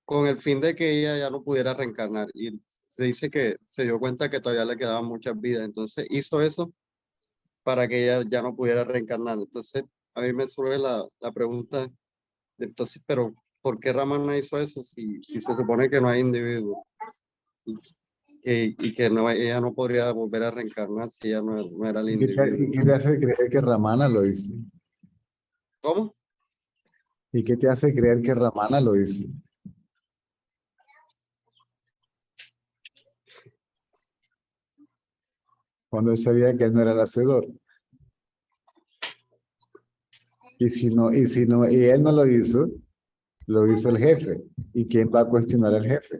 con el fin de que ella ya no pudiera reencarnar. Y se dice que se dio cuenta que todavía le quedaban muchas vidas. Entonces hizo eso para que ella ya no pudiera reencarnar. Entonces, a mí me surge la pregunta, entonces, pero ¿por qué Ramana hizo eso si se supone que no hay individuo? Y que no, ella no podría volver a reencarnar si ella no era el ¿Y individuo. qué te hace creer que Ramana lo hizo? ¿Cómo? ¿Y qué te hace creer que Ramana lo hizo? Cuando él sabía que él no era el hacedor. Y él no lo hizo el jefe. ¿Y quién va a cuestionar al jefe?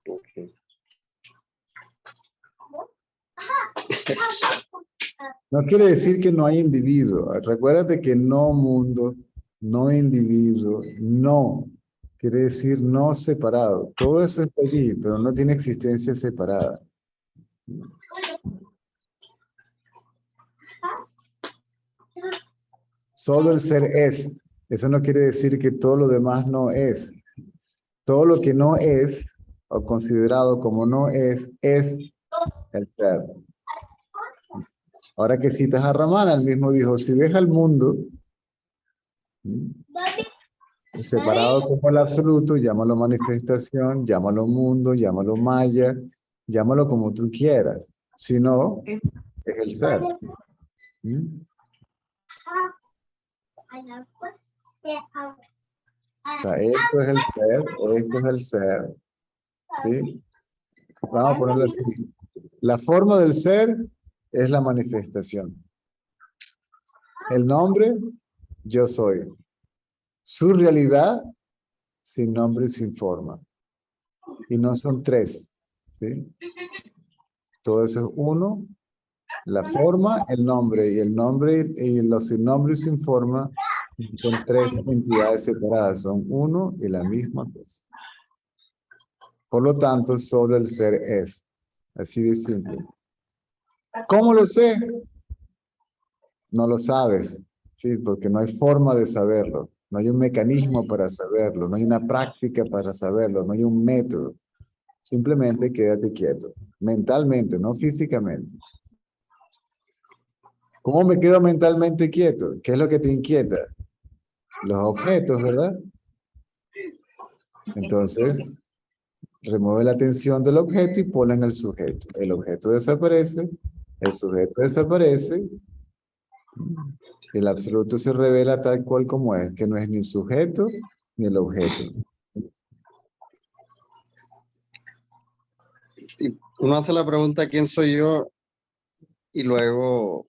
Ok. No quiere decir que no hay individuo. Recuérdate que no mundo, no individuo, no. Quiere decir no separado. Todo eso está allí, pero no tiene existencia separada. Solo el ser es. Eso no quiere decir que todo lo demás no es. Todo lo que no es, o considerado como no es el ser. Ahora que citas a Ramana, él mismo dijo, si ves al mundo separado como el absoluto, llámalo manifestación, llámalo mundo, llámalo maya, llámalo como tú quieras. Si no, es el ser. ¿Mm? O sea, esto es el ser, esto es el ser. ¿Sí? Vamos a ponerlo así. La forma del ser es la manifestación. El nombre, yo soy. Su realidad, sin nombre y sin forma. Y no son tres. ¿Sí? Todo eso es uno. La forma, el nombre. Y el nombre y los sin nombre y sin forma son tres entidades separadas. Son uno y la misma cosa. Por lo tanto, solo el ser es. Así de simple. ¿Cómo lo sé? No lo sabes, ¿sí? Porque no hay forma de saberlo. No hay un mecanismo para saberlo. No hay una práctica para saberlo. No hay un método. Simplemente quédate quieto. Mentalmente, no físicamente. ¿Cómo me quedo mentalmente quieto? ¿Qué es lo que te inquieta? Los objetos, ¿verdad? Entonces, remueve la atención del objeto y ponla en el sujeto. El objeto desaparece, el sujeto desaparece El absoluto se revela tal cual como es, que no es ni el sujeto ni el objeto. Y uno hace la pregunta, ¿quién soy yo? Y luego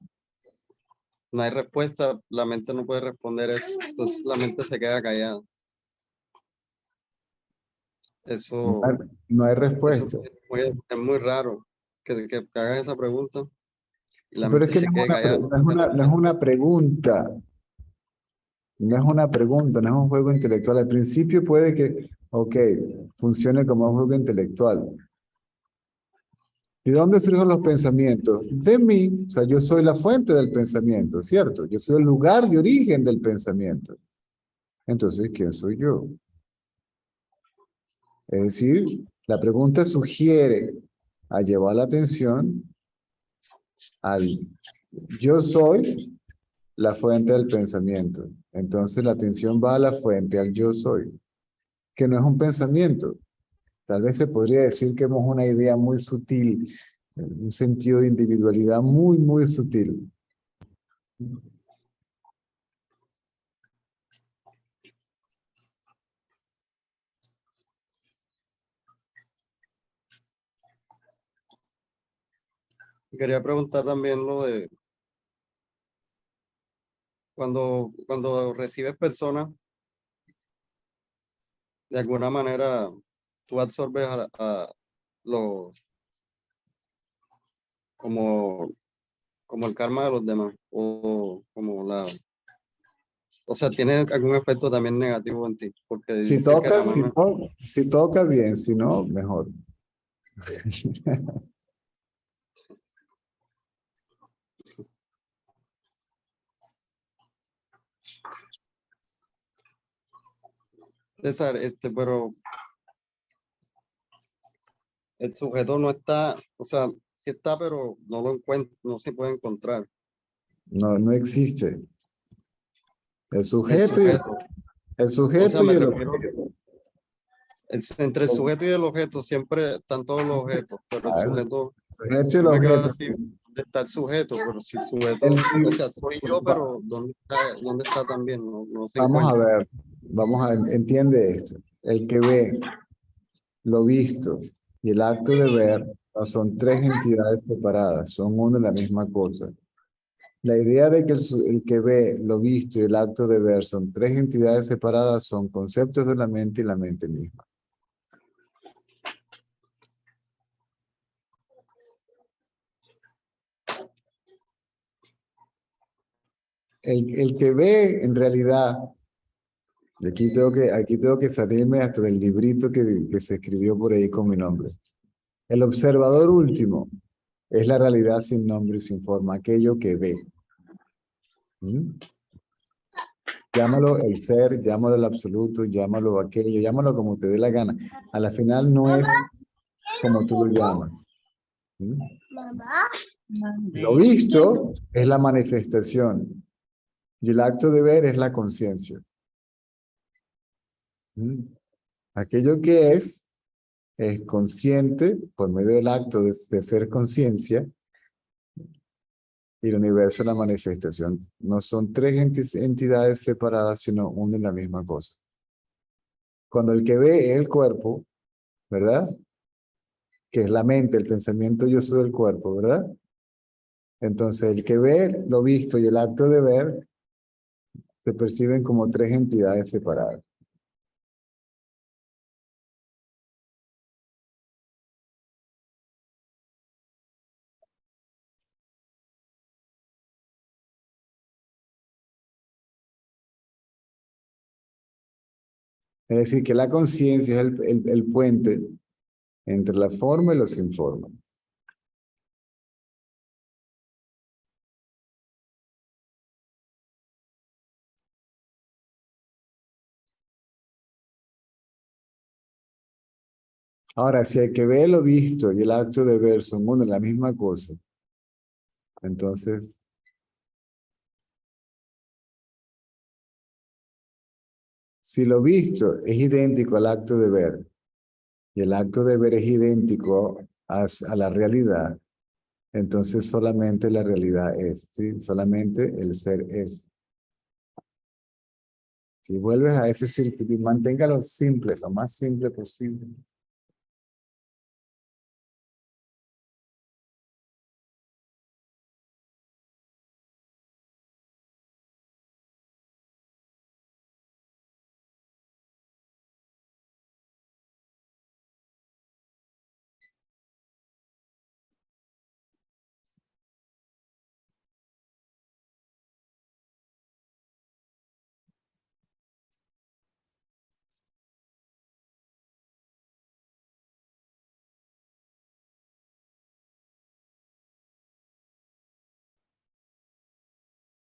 no hay respuesta, la mente no puede responder eso, entonces la mente se queda callada. Eso, No hay eso respuesta. es muy raro que hagas esa pregunta y la Pero es mente que se quede callada. no es una pregunta. No es una pregunta, no es un juego intelectual. Al principio puede que, ok, funcione como un juego intelectual. ¿Y dónde surgen los pensamientos? De mí. O sea, yo soy la fuente del pensamiento, ¿cierto? Yo soy el lugar de origen del pensamiento. Entonces, ¿quién soy yo? Es decir, la pregunta sugiere a llevar la atención al yo soy la fuente del pensamiento. Entonces la atención va a la fuente, al yo soy, que no es un pensamiento. Tal vez se podría decir que es una idea muy sutil, un sentido de individualidad muy, muy sutil. Quería preguntar también lo de cuando recibes personas, de alguna manera tú absorbes a los como el karma de los demás o como o sea, tiene algún efecto también negativo en ti, porque Si dice que toca, la mano, si toca bien, si no, mejor. César, pero el sujeto no está, o sea, sí está, pero no lo encuentra, no se puede encontrar. No, no existe. El El sujeto y sujeto, el o sea, sujeto y me el refiero, objeto. entre el sujeto y el objeto siempre están todos los objetos, pero el Ah, sujeto, el sujeto y el yo me quedo objeto. así, ¿dónde está el sujeto? Pero si el sujeto, El, o sea, soy yo, pero dónde está también? No, no se vamos a encuentra. ver, entiende esto. El que ve lo visto y el acto de ver no son tres entidades separadas, son una y la misma cosa. La idea de que el que ve lo visto y el acto de ver son tres entidades separadas son conceptos de la mente y la mente misma. El que ve en realidad, y aquí tengo que salirme hasta del librito que se escribió por ahí con mi nombre. El observador último es la realidad sin nombre y sin forma, aquello que ve. ¿Mm? Llámalo el ser, llámalo el absoluto, llámalo aquello, llámalo como te dé la gana. A la final no es como tú lo llamas. ¿Mm? Lo visto es la manifestación y el acto de ver es la conciencia. ¿Mm? Aquello que es consciente por medio del acto de ser conciencia y el universo es la manifestación. No son tres entidades separadas, sino una y la misma cosa. Cuando el que ve es el cuerpo, ¿verdad? Que es la mente, el pensamiento yo soy el cuerpo, ¿verdad? Entonces el que ve lo visto y el acto de ver se perciben como tres entidades separadas. Es decir, que la conciencia es el puente entre la forma y los informes. Ahora, si el que ve lo visto y el acto de ver son una y la misma cosa, entonces, si lo visto es idéntico al acto de ver y el acto de ver es idéntico a la realidad, entonces solamente la realidad es, ¿sí? Solamente el ser es. Si vuelves a ese círculo y manténgalo simple, lo más simple posible.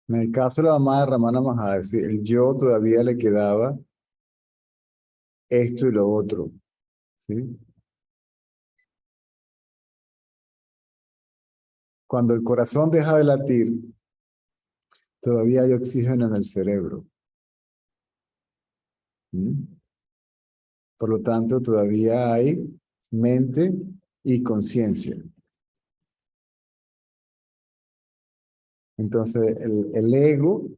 En el caso de la mamá de Ramana Maharshi, el yo todavía le quedaba esto y lo otro, ¿sí? Cuando el corazón deja de latir, todavía hay oxígeno en el cerebro. ¿Mm? Por lo tanto, todavía hay mente y conciencia. Entonces, el ego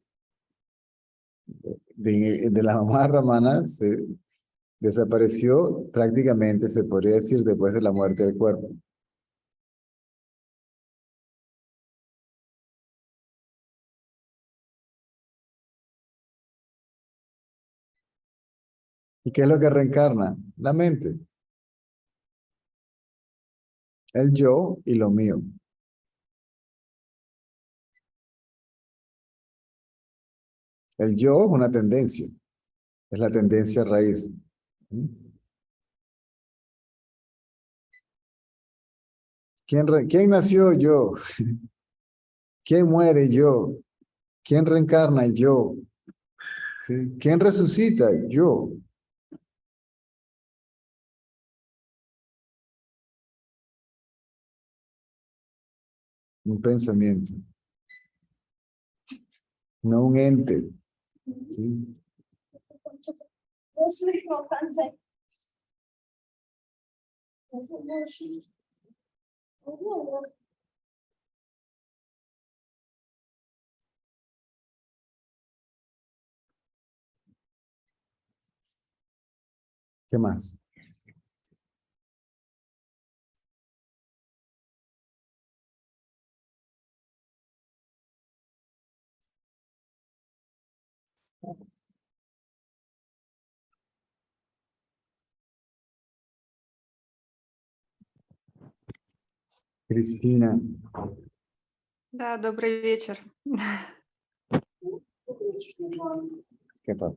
de la mamá Ramana se desapareció prácticamente, se podría decir, después de la muerte del cuerpo. ¿Y qué es lo que reencarna? La mente. El yo y lo mío. El yo es una tendencia. Es la tendencia raíz. ¿Mm? ¿Quién nació? Yo. ¿Quién muere? Yo. ¿Quién reencarna? Yo. ¿Sí? ¿Quién resucita? Yo. Un pensamiento. No un ente. ¿Sí? ¿Qué más? Cristina. Да, добрый вечер. ¿Qué pasa?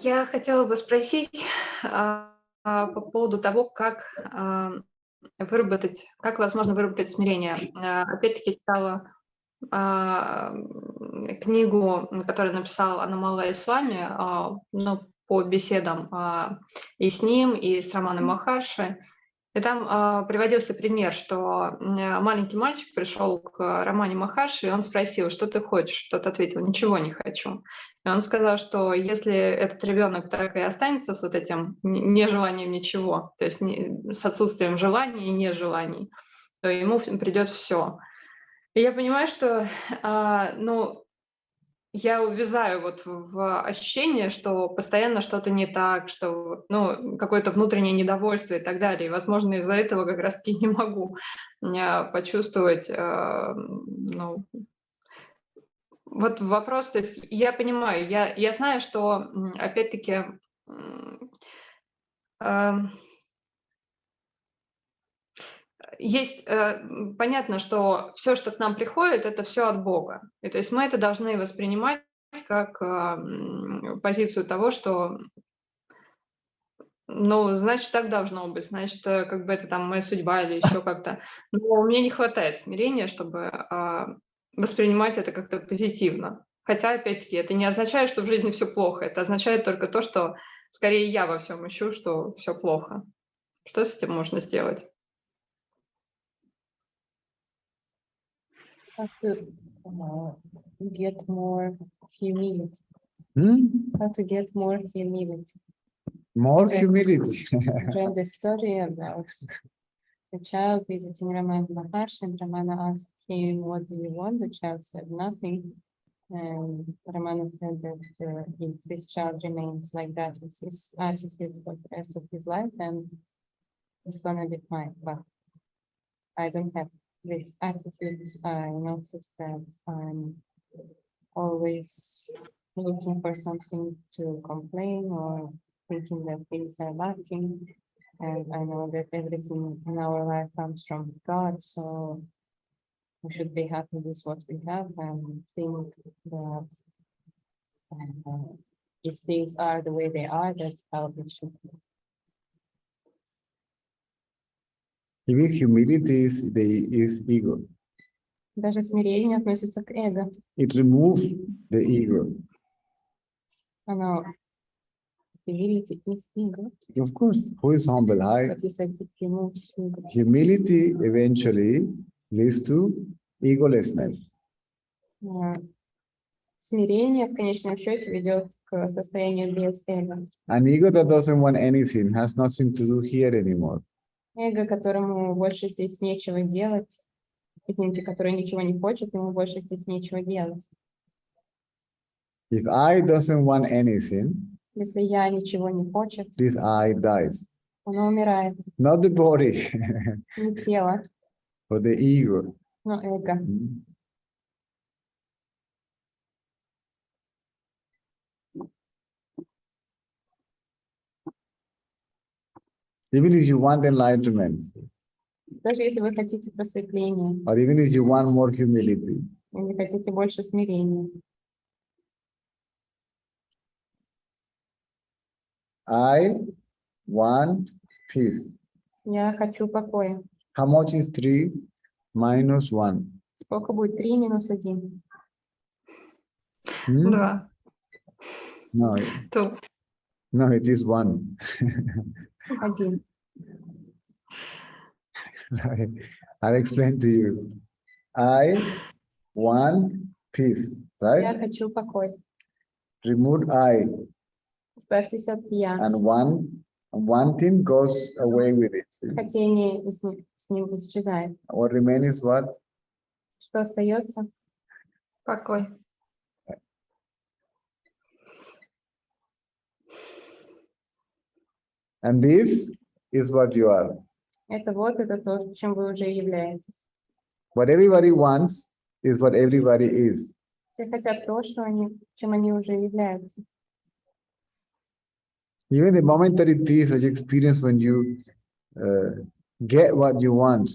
Я хотела бы спросить по поводу того, как выработать, как возможно выработать смирение. Опять-таки читала книгу, которую написал Анамала Исвами, ну, по беседам и с ним, и с Раманой Махарши. И там приводился пример, что маленький мальчик пришел к Рамане Махарши, и он спросил, что ты хочешь? Тот ответил, ничего не хочу. И он сказал, что если этот ребенок так и останется с вот этим нежеланием ничего, то есть с отсутствием желаний и нежеланий, то ему придет все. И я понимаю, что ну, я увязаю вот в ощущение, что постоянно что-то не так, что ну, какое-то внутреннее недовольство и так далее. И, возможно, из-за этого как раз-таки не могу почувствовать, ну, вот вопрос, то есть я понимаю, я знаю, что, опять-таки, есть, понятно, что все, что к нам приходит, это все от Бога. И то есть мы это должны воспринимать как позицию того, что, ну, значит, так должно быть, значит, как бы это там моя судьба или еще как-то. Но мне не хватает смирения, чтобы воспринимать это как-то позитивно. Хотя, опять-таки, это не означает, что в жизни все плохо. Это означает только то, что скорее я во всем ищу, что все плохо. Что с этим можно сделать? How to get more humility. How to get more humility. More Okay. humility. Read the story about the child visiting Ramana Maharshi, and Ramana asked him, "What do you want?" The child said, "Nothing." And Ramana said that if this child remains like that with his attitude for the rest of his life, then it's gonna be fine. But I don't have this attitude. I notice that I'm always looking for something to complain or thinking that things are lacking. And I know that everything in our life comes from God, so we should be happy with what we have and think that if things are the way they are, that's how it should be. Even humility is ego. Даже смирение относится к эго. It removes the ego. Оно humility is ego, Of course, who is humble? but you said it removes ego. Humility eventually leads to egolessness. Смирение в конечном счете ведет к состоянию без эго. An ego that doesn't want anything has nothing to do here anymore. Эго, которому больше здесь нечего делать, извините, который ничего не хочет, ему больше здесь нечего делать. If I doesn't want anything, Если я ничего не хочет, this I dies. оно умирает. Not the body, Не тело, but the ego. но эго. Even if you want enlightenment, Даже если вы хотите просветления, or even if you want more humility, или хотите больше смирения, I want peace. я хочу покоя. How much is 3 minus 1? Сколько будет 3 минус 1? Hmm? 2. No, То no, it is 1. 1. I'll explain to you. I want peace, Я right? хочу покой. Remove I, Избавьтесь от я. and one thing goes away with it. Хотение с ним исчезает. What remains is what? Что остается? покой. And this is what you are. Это то, чем вы уже являетесь. What everybody wants is what everybody is. Все хотят то, чем они уже являются. Even the momentary peace that you experience when you get what you want,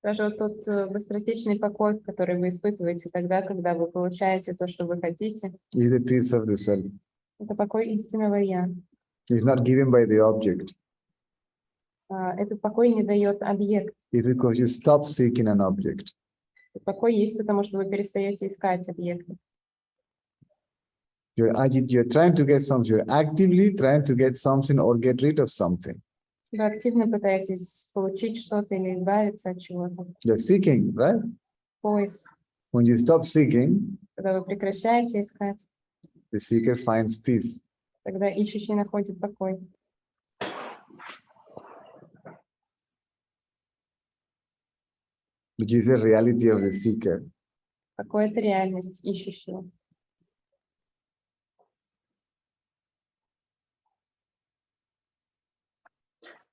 Даже вот тот быстротечный покой, который вы испытываете тогда, когда вы получаете то, что вы хотите, is the peace of the self. это покой истинного я. It's not given by the object. Этот покой не дает объект. It's because you stop seeking an object. Покой есть, потому что вы перестаете искать объекты. You're trying to get something. You're actively trying to get something or get rid of something. Вы активно пытаетесь получить что-то или избавиться от чего-то. You're seeking, right? Поиск. When you stop seeking, Когда вы прекращаете искать, the seeker finds peace. тогда ищущий находит покой. Which is the reality of the seeker. Какая-то реальность ищущего.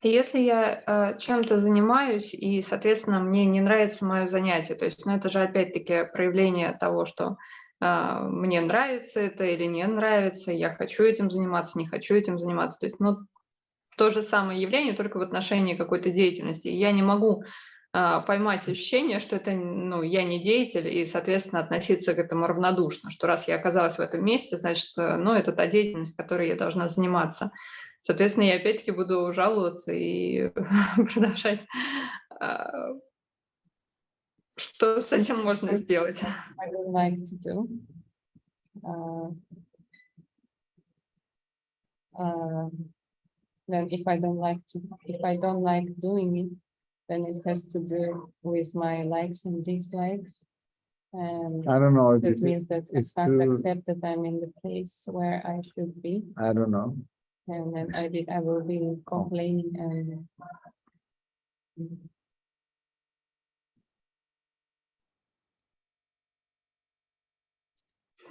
Если я чем-то занимаюсь, и, соответственно, мне не нравится мое занятие, то есть, ну, это же опять-таки проявление того, что мне нравится это или не нравится, я хочу этим заниматься, не хочу этим заниматься. То есть, ну, то же самое явление, только в отношении какой-то деятельности. И я не могу поймать ощущение, что это, ну, я не деятель, и, соответственно, относиться к этому равнодушно, что раз я оказалась в этом месте, значит, ну, это та деятельность, которой я должна заниматься. Соответственно, я опять-таки буду жаловаться и продолжать. Что с этим можно сделать? I would like to do. Then if I don't like doing it, then it has to do with my likes and dislikes. And I don't know. that means that I it's can't too, accept that I'm in the place where I should be. I don't know. And then I will be complaining and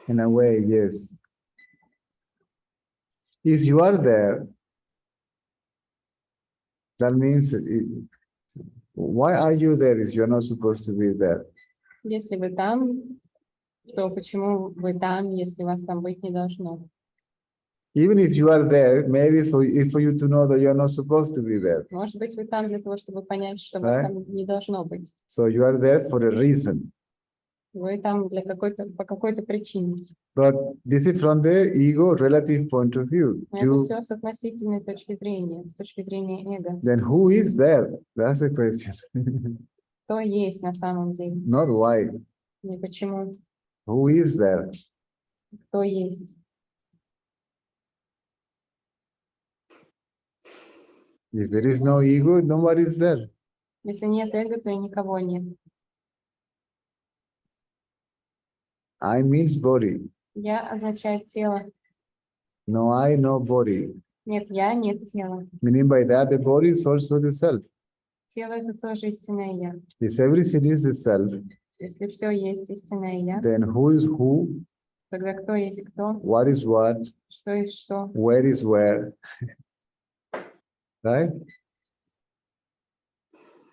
In a way, yes. If you are there, that means why are you there if you're not supposed to be there? Если вы там, то почему вы там, если вас там быть не должно? Even if you are there, maybe for you to know that you're not supposed to be there. Может быть, вы там для того, чтобы понять, что вас там не должно быть. So you are there for a reason. Вы там для по какой-то причине. But this is from the ego relative point of view. Это все с относительной точки зрения, с точки зрения эго. Then who is there? That's the question. Кто есть на самом деле? Not why. Не почему. Who is there? Кто есть? If there is no ego, nobody is there. Если нет эго, то и никого нет. I means body. Я означает тело. No I, no body. Нет я, нет тела. Meaning by that, the body is also the self. Тело — это тоже истинное я. If everything is the self, Если все есть истинное я, then who is who? тогда кто есть кто, What is what? что есть что, Where is where? Right?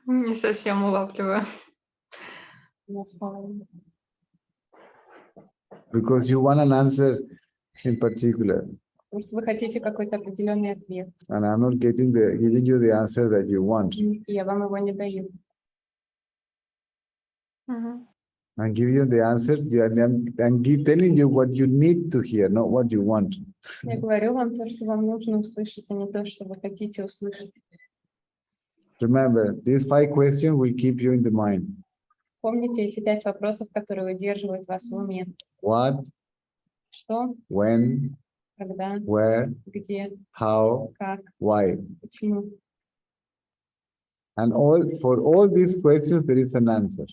Не совсем улавливаю. Because you want an answer in particular, Потому что вы хотите какой-то определенный ответ, and I'm not giving you the answer that you want. и я вам его не даю. Мгм. I'm giving you the answer, and telling you what you need to hear, not what you want. Я говорю вам то, что вам нужно услышать, а не то, что вы хотите услышать. Remember, these 5 questions will keep you in the mind. Помните эти 5 вопросов, которые удерживают вас в уме. What, Что, when, когда, where, где, how, как, why. почему. And for all these questions, there is an answer.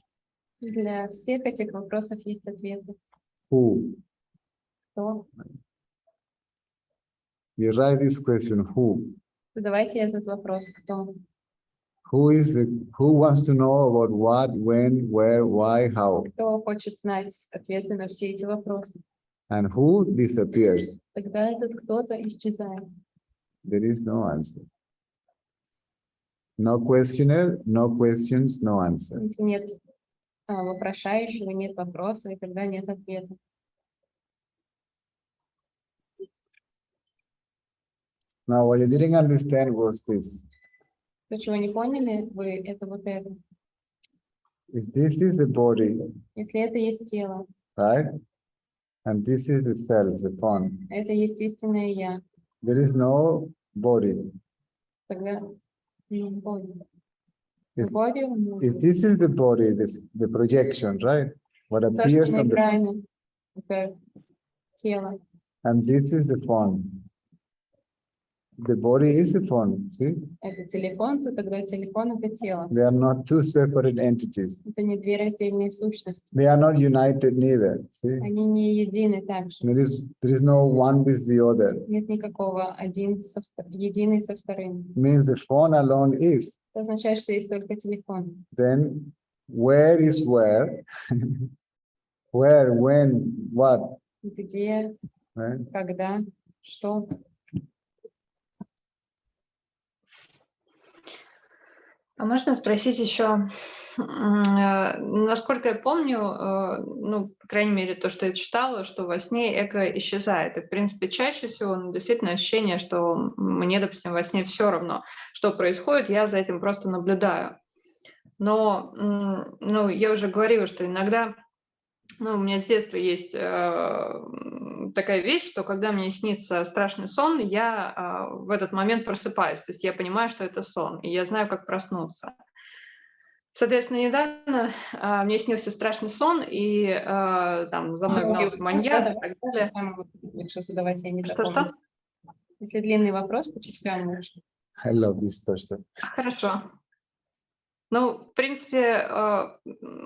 Для всех этих вопросов есть ответы. Who? Кто? You write this question, who? Задавайте этот вопрос. Кто? Who wants to know about what, when, where, why, how? Кто хочет знать ответы на все эти вопросы? And who disappears? Тогда этот кто-то исчезает. There is no answer. No questioner, no questions, no answer. Если нет вопрошающего, нет вопроса, и тогда нет ответа. Now, what you didn't understand was this. То, чего не поняли, вы это вот это. If this is the body, Если это есть тело, right? And this is the self, the form. это есть истинное я, There is no body. тогда body. If Body, this is the body, the projection, right? What то, что appears на on the, экране, это тело. and this is the form. The body is the form, see? Это телефон, то тогда телефон — это тело. They are not two separate entities. Это не две раздельные сущности. They are not united neither, see? Они не едины также. There is no one with the other. Нет никакого единый со вторым. Means the phone alone is. Это означает, что есть только телефон. Then where is where? Where, when, what? Где, Right? когда, что. А можно спросить еще, насколько я помню, ну, по крайней мере, то, что я читала, что во сне эго исчезает. И, в принципе, чаще всего действительно ощущение, что мне, допустим, во сне все равно, что происходит, я за этим просто наблюдаю. Но, ну, я уже говорила, что иногда, ну, у меня с детства есть такая вещь, что когда мне снится страшный сон, я в этот момент просыпаюсь. То есть я понимаю, что это сон, и я знаю, как проснуться. Соответственно, недавно мне снился страшный сон, и там за мной гнался маньяк и так далее. Лучше задавать, я не Что-что? запомню. Если длинный вопрос, по частям лучше. I love this question. Хорошо. Ну, в принципе,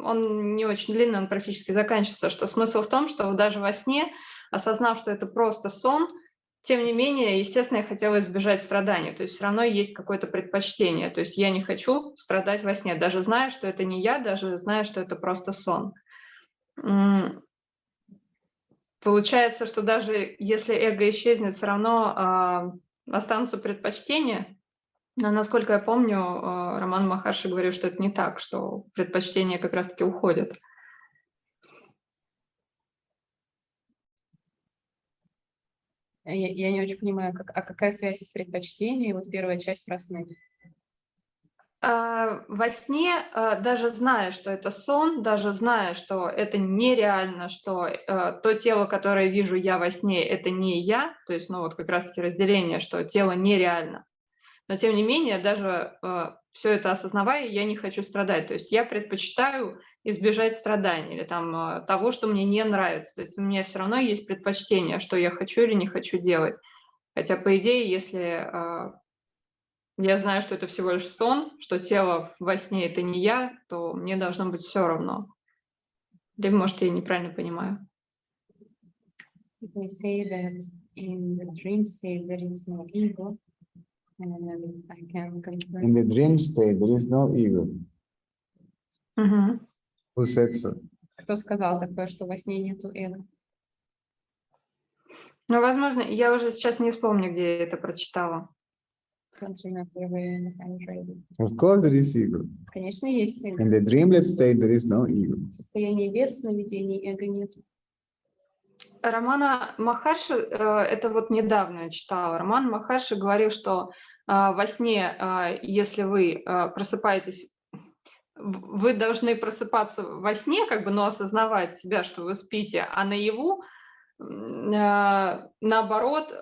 он не очень длинный, он практически заканчивается. Что смысл в том, что даже во сне, осознав, что это просто сон, тем не менее, естественно, я хотела избежать страданий. То есть все равно есть какое-то предпочтение. То есть я не хочу страдать во сне, даже зная, что это не я, даже зная, что это просто сон. Получается, что даже если эго исчезнет, все равно останутся предпочтения. Но, насколько я помню, Роман Махарши говорил, что это не так, что предпочтения как раз-таки уходят. Я не очень понимаю, какая связь с предпочтением, вот первая часть про сны. Во сне, даже зная, что это сон, даже зная, что это нереально, что то тело, которое вижу я во сне, это не я, то есть, ну вот как раз-таки разделение, что тело нереально. Но тем не менее, даже все это осознавая, я не хочу страдать. То есть я предпочитаю избежать страданий или там того, что мне не нравится. То есть у меня все равно есть предпочтение, что я хочу или не хочу делать. Хотя, по идее, если я знаю, что это всего лишь сон, что тело во сне это не я, то мне должно быть все равно. Или, может, я неправильно понимаю. They say that in the dream state there is no ego, and I can confirm. In the dream state, there is no ego. Мгм. Who said so? Кто сказал такое, что во сне нету эго? Ну, возможно, я уже сейчас не вспомню, где я это прочитала. Don't remember where I'm ready. Of course, there is ego. Конечно, есть эго. In the dreamless state, there is no ego. В состоянии без сновидений эго нет. Романа Махарши, это вот недавно я читала, Роман Махарши говорил, что во сне, если вы просыпаетесь, вы должны просыпаться во сне, как бы, но осознавать себя, что вы спите, а наяву, наоборот,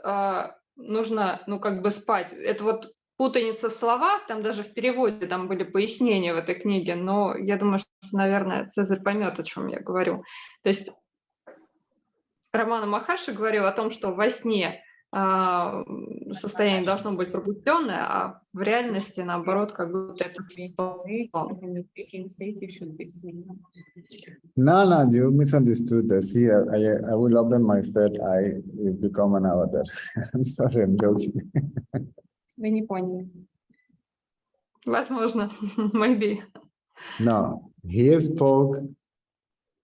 нужно, ну, как бы спать. Это вот путаница в словах, там даже в переводе там были пояснения в этой книге, но я думаю, что, наверное, Цезарь поймет, о чем я говорю. То есть Роман Махарши говорил о том, что во сне состояние должно быть пробужденное, а в реальности, наоборот, как будто это сон. No, you misunderstood this. See, I will open my third eye, you become an avatar. I'm sorry, I'm joking. Вы не поняли. Возможно, maybe. No, he spoke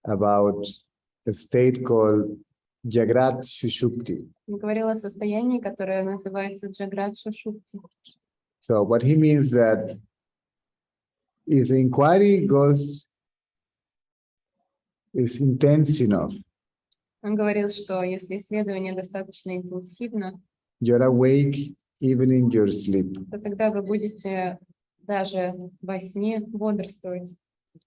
about a state called Jagrat Shushupti. Я говорила о состоянии, которое называется Джаграт Шушупти. So what he means that his inquiry is intense enough. Он говорил, что если исследование достаточно интенсивно, You're awake even in your sleep, то тогда вы будете даже во сне бодрствовать,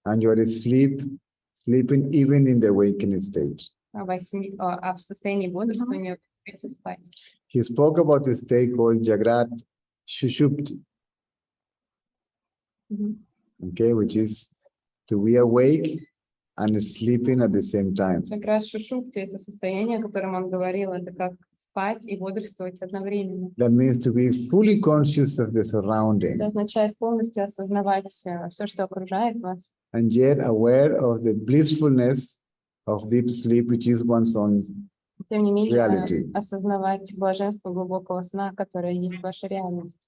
and you're sleeping even in the awakening stage. а в состоянии бодрствования вы будете спать. He spoke about a state called Jagrat Shushupti, okay, which is to be awake and sleeping at the same time. Джаграт Шушупти — это состояние, о котором он говорил, это как спать и бодрствовать одновременно. That means to be fully conscious of the Это surrounding означает полностью осознавать все, что окружает вас, and yet aware of the blissfulness of deep sleep, which is one's own тем не менее reality. осознавать блаженство глубокого сна, которое есть ваша реальность.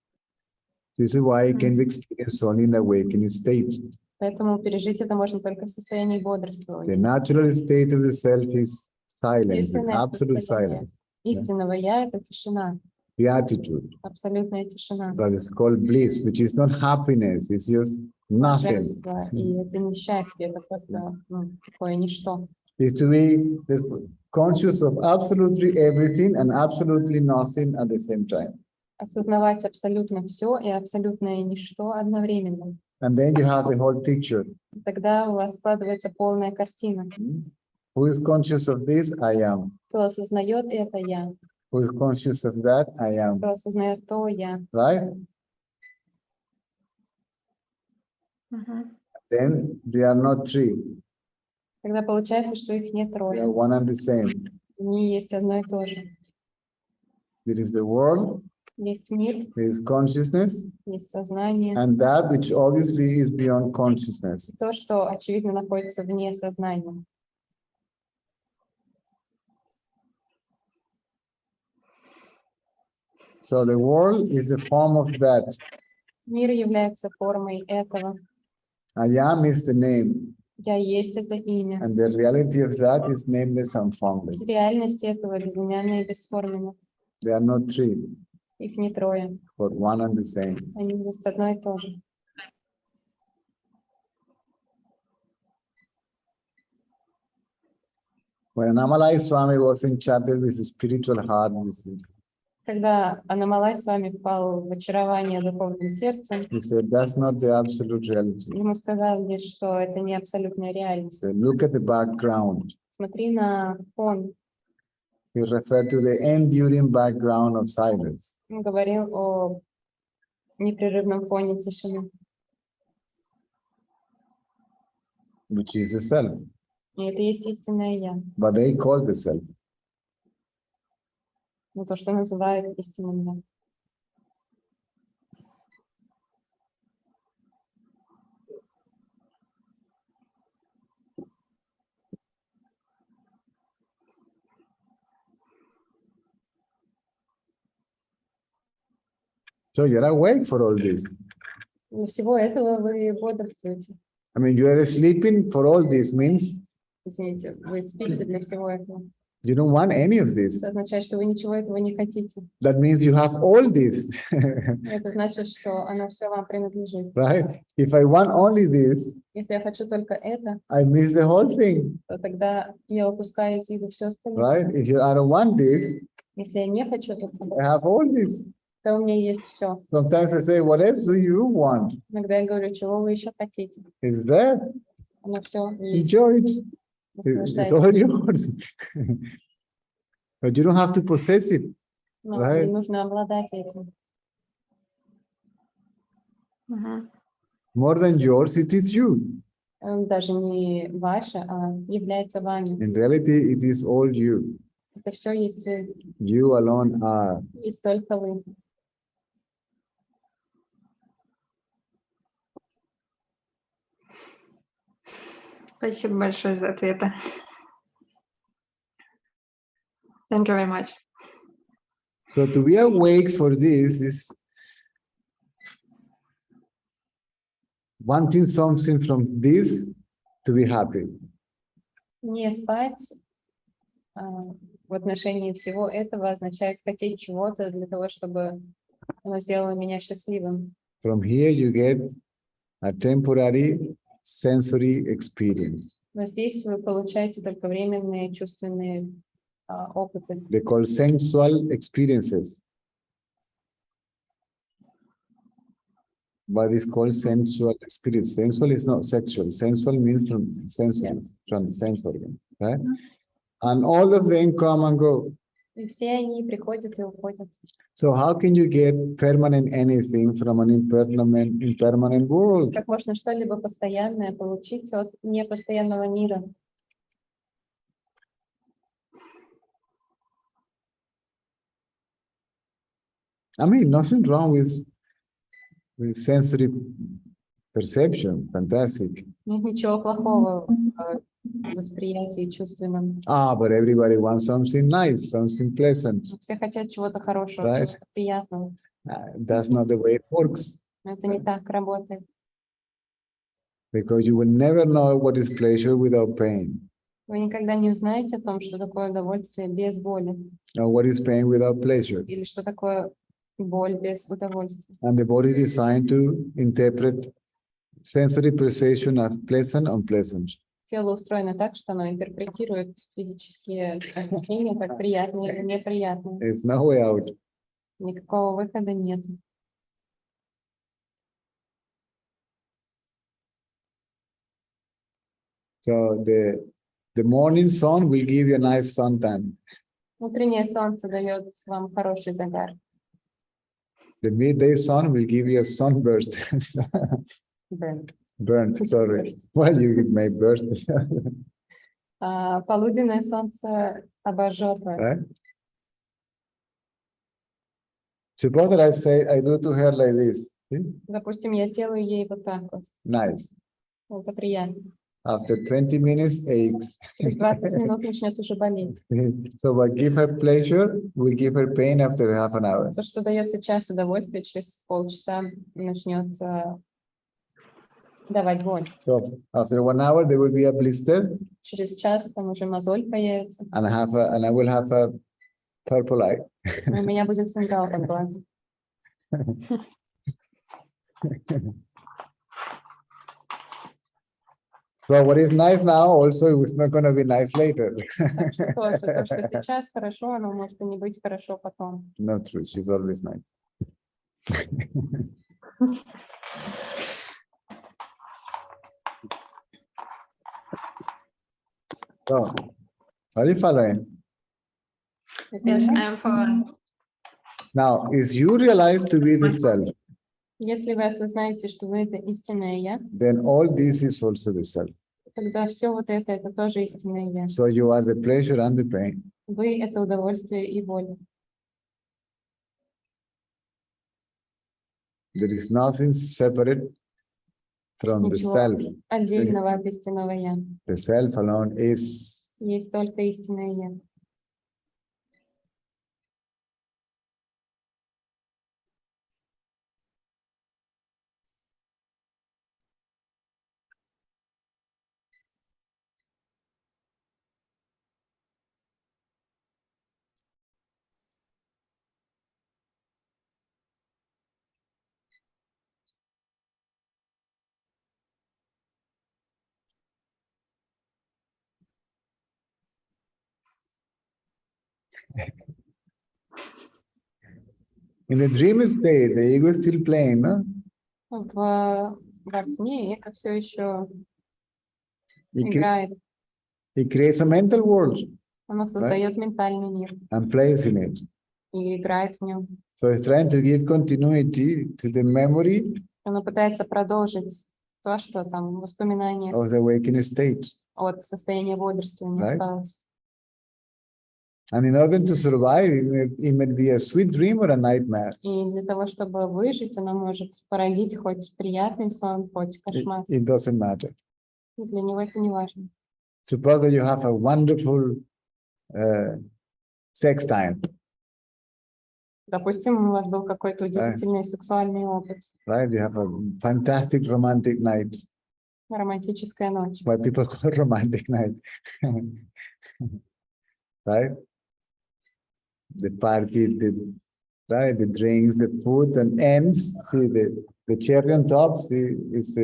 This is why it can be experienced only in the awakening state. Поэтому пережить это можно только в состоянии The бодрствования. natural state of the self is silence, Естественное absolute состояние silence, истинного «я» — это тишина, beatitude. абсолютная тишина, But it's called bliss, which is not happiness, it's just nothing. блаженство. И это не счастье, это просто такое ничто. It's to be conscious of absolutely everything and absolutely nothing at the same time. Осознавать абсолютно все и абсолютное ничто одновременно. And then you have the whole picture. Тогда у вас складывается полная картина. Who is conscious of this? I am. Кто осознает это «я», Who is conscious of that? I am. кто осознает то «я». Right? Then they are not three. Тогда получается, что их нет They трое. are one and the same. Они есть одно и то же. There is the world, Есть мир, there is consciousness, есть сознание. and that which obviously is beyond consciousness. То, что, очевидно, находится вне сознания. So the world is the form of that. Мир является формой этого. I am is the name. Я есть это имя. And the reality of that is nameless and formless. Реальность этого безымянная и бесформенна. They are not three, Их не трое. but one and the same. Они есть одно и то же. When Anamalai Swami was in chapel with his spiritual heart, Когда Анамалай с вами впал в очарование духовным сердцем, he said, that's not the absolute reality. ему сказали, что это не абсолютная He реальность. said, look at the background. Смотри на фон. He referred to the enduring background of silence. Он говорил о непрерывном фоне тишины. Which is the self. И это есть истинное я. But they call the self. Ну, то, что называют истинным я. So you're awake for all this. И всего этого вы бодрствуете. I mean, you are sleeping for all this means Извините, вы спите для всего этого. you don't want any of this. Это означает, что вы ничего этого не хотите. That means you have all this, Это значит, что оно все вам принадлежит. right? If I want only this, Если я хочу только это, I miss the whole thing, то тогда я упускаю из виду все остальное. right? If I don't want this, Если я не хочу этого, I have all this. то у меня есть все. Sometimes I say, what else do you want? Иногда я говорю, чего вы еще хотите? It's there. Оно все есть. Enjoy it. It's Наслаждайтесь. all yours. But you don't have to possess it. Но right. не нужно обладать этим. Мгм. More than yours, it is you. Он даже не ваше, а является вами. In reality, it is all you. Это все есть вы. You alone are. Есть только вы. Спасибо большое за ответы. Thank you very much. So to be awake for this is wanting something from this to be happy. Не спать в отношении всего этого означает хотеть чего-то для того, чтобы оно сделало меня счастливым. From here you get a temporary sensory experience. Но здесь вы получаете только временные чувственные опыты. They call sensual experiences. But it's called sensual experience. Sensual is not sexual. Sensual means from sensual, from the sense organ. Right? And all of them come and go. И все они приходят и уходят. So how can you get permanent anything from an impermanent world? Как можно что-либо постоянное получить от непостоянного мира? I mean, nothing wrong with sensory perception. Fantastic. Нет ничего плохого в восприятии чувственном. But everybody wants something nice, something pleasant. Все хотят чего-то хорошего, Right. чего-то приятного. That's not the way it works. Но это не так работает. Because you will never know what is pleasure without pain, Вы никогда не узнаете о том, что такое удовольствие без боли, or what is pain without pleasure. или что такое боль без удовольствия. And the body is designed to interpret sensory perception as pleasant, unpleasant. Тело устроено так, что оно интерпретирует физические ощущения как приятные или неприятные. There's no way out. Никакого выхода нет. So the morning sun will give you a nice suntan. Утреннее солнце дает вам хороший загар. The midday sun will give you a sunburst. Burnt, sorry. Well, you may burst. Полуденное солнце обожжет вас. Right? Suppose that I say, I do to her like this. See? Допустим, я сделаю ей вот так вот. Nice. Это приятно. After 20 minutes, aches. Через 20 минут начнет уже болеть. So what give her pleasure will give her pain after half an hour. То, что дается час удовольствия, через полчаса начнет давать боль. So after 1 hour, there will be a blister, Через час там уже мозоль появится, and I will have a purple eye. и у меня будет цинкал под глазом. So what is nice now also is not going to be nice later. Так что то, что сейчас хорошо, оно может и не быть хорошо потом. No truth, she's always nice. So, are you following? Yes, I am following. Now, is you realize to be the self, Если вы осознаете, что вы это истинное я, then all this is also the self. тогда все вот это тоже истинное я. So you are the pleasure and the pain. Вы это удовольствие и воля. There is nothing separate from the Ничего self. отдельного от истинного я. The self alone is. Есть только истинное я. In the dream state, the ego is still playing, no? Во сне это все еще It, играет. it creates a mental world Оно создает ментальный мир and plays in it. и играет в нем. So it's trying to give continuity to the memory Оно пытается продолжить то, что там воспоминания of the awakened state. от состояния бодрствования Right. осталось. And in order to survive, it may be a sweet dream or a nightmare. И для того, чтобы выжить, оно может породить хоть приятный сон, хоть кошмар. It doesn't matter. И для него это не важно. Suppose that you have a wonderful sex time, Допустим, у вас был какой-то удивительный сексуальный опыт, right? You have a fantastic romantic night, романтическая ночь. what people call romantic night, right? The party, right? The drinks, the food, and ends. See the cherry on top. See, is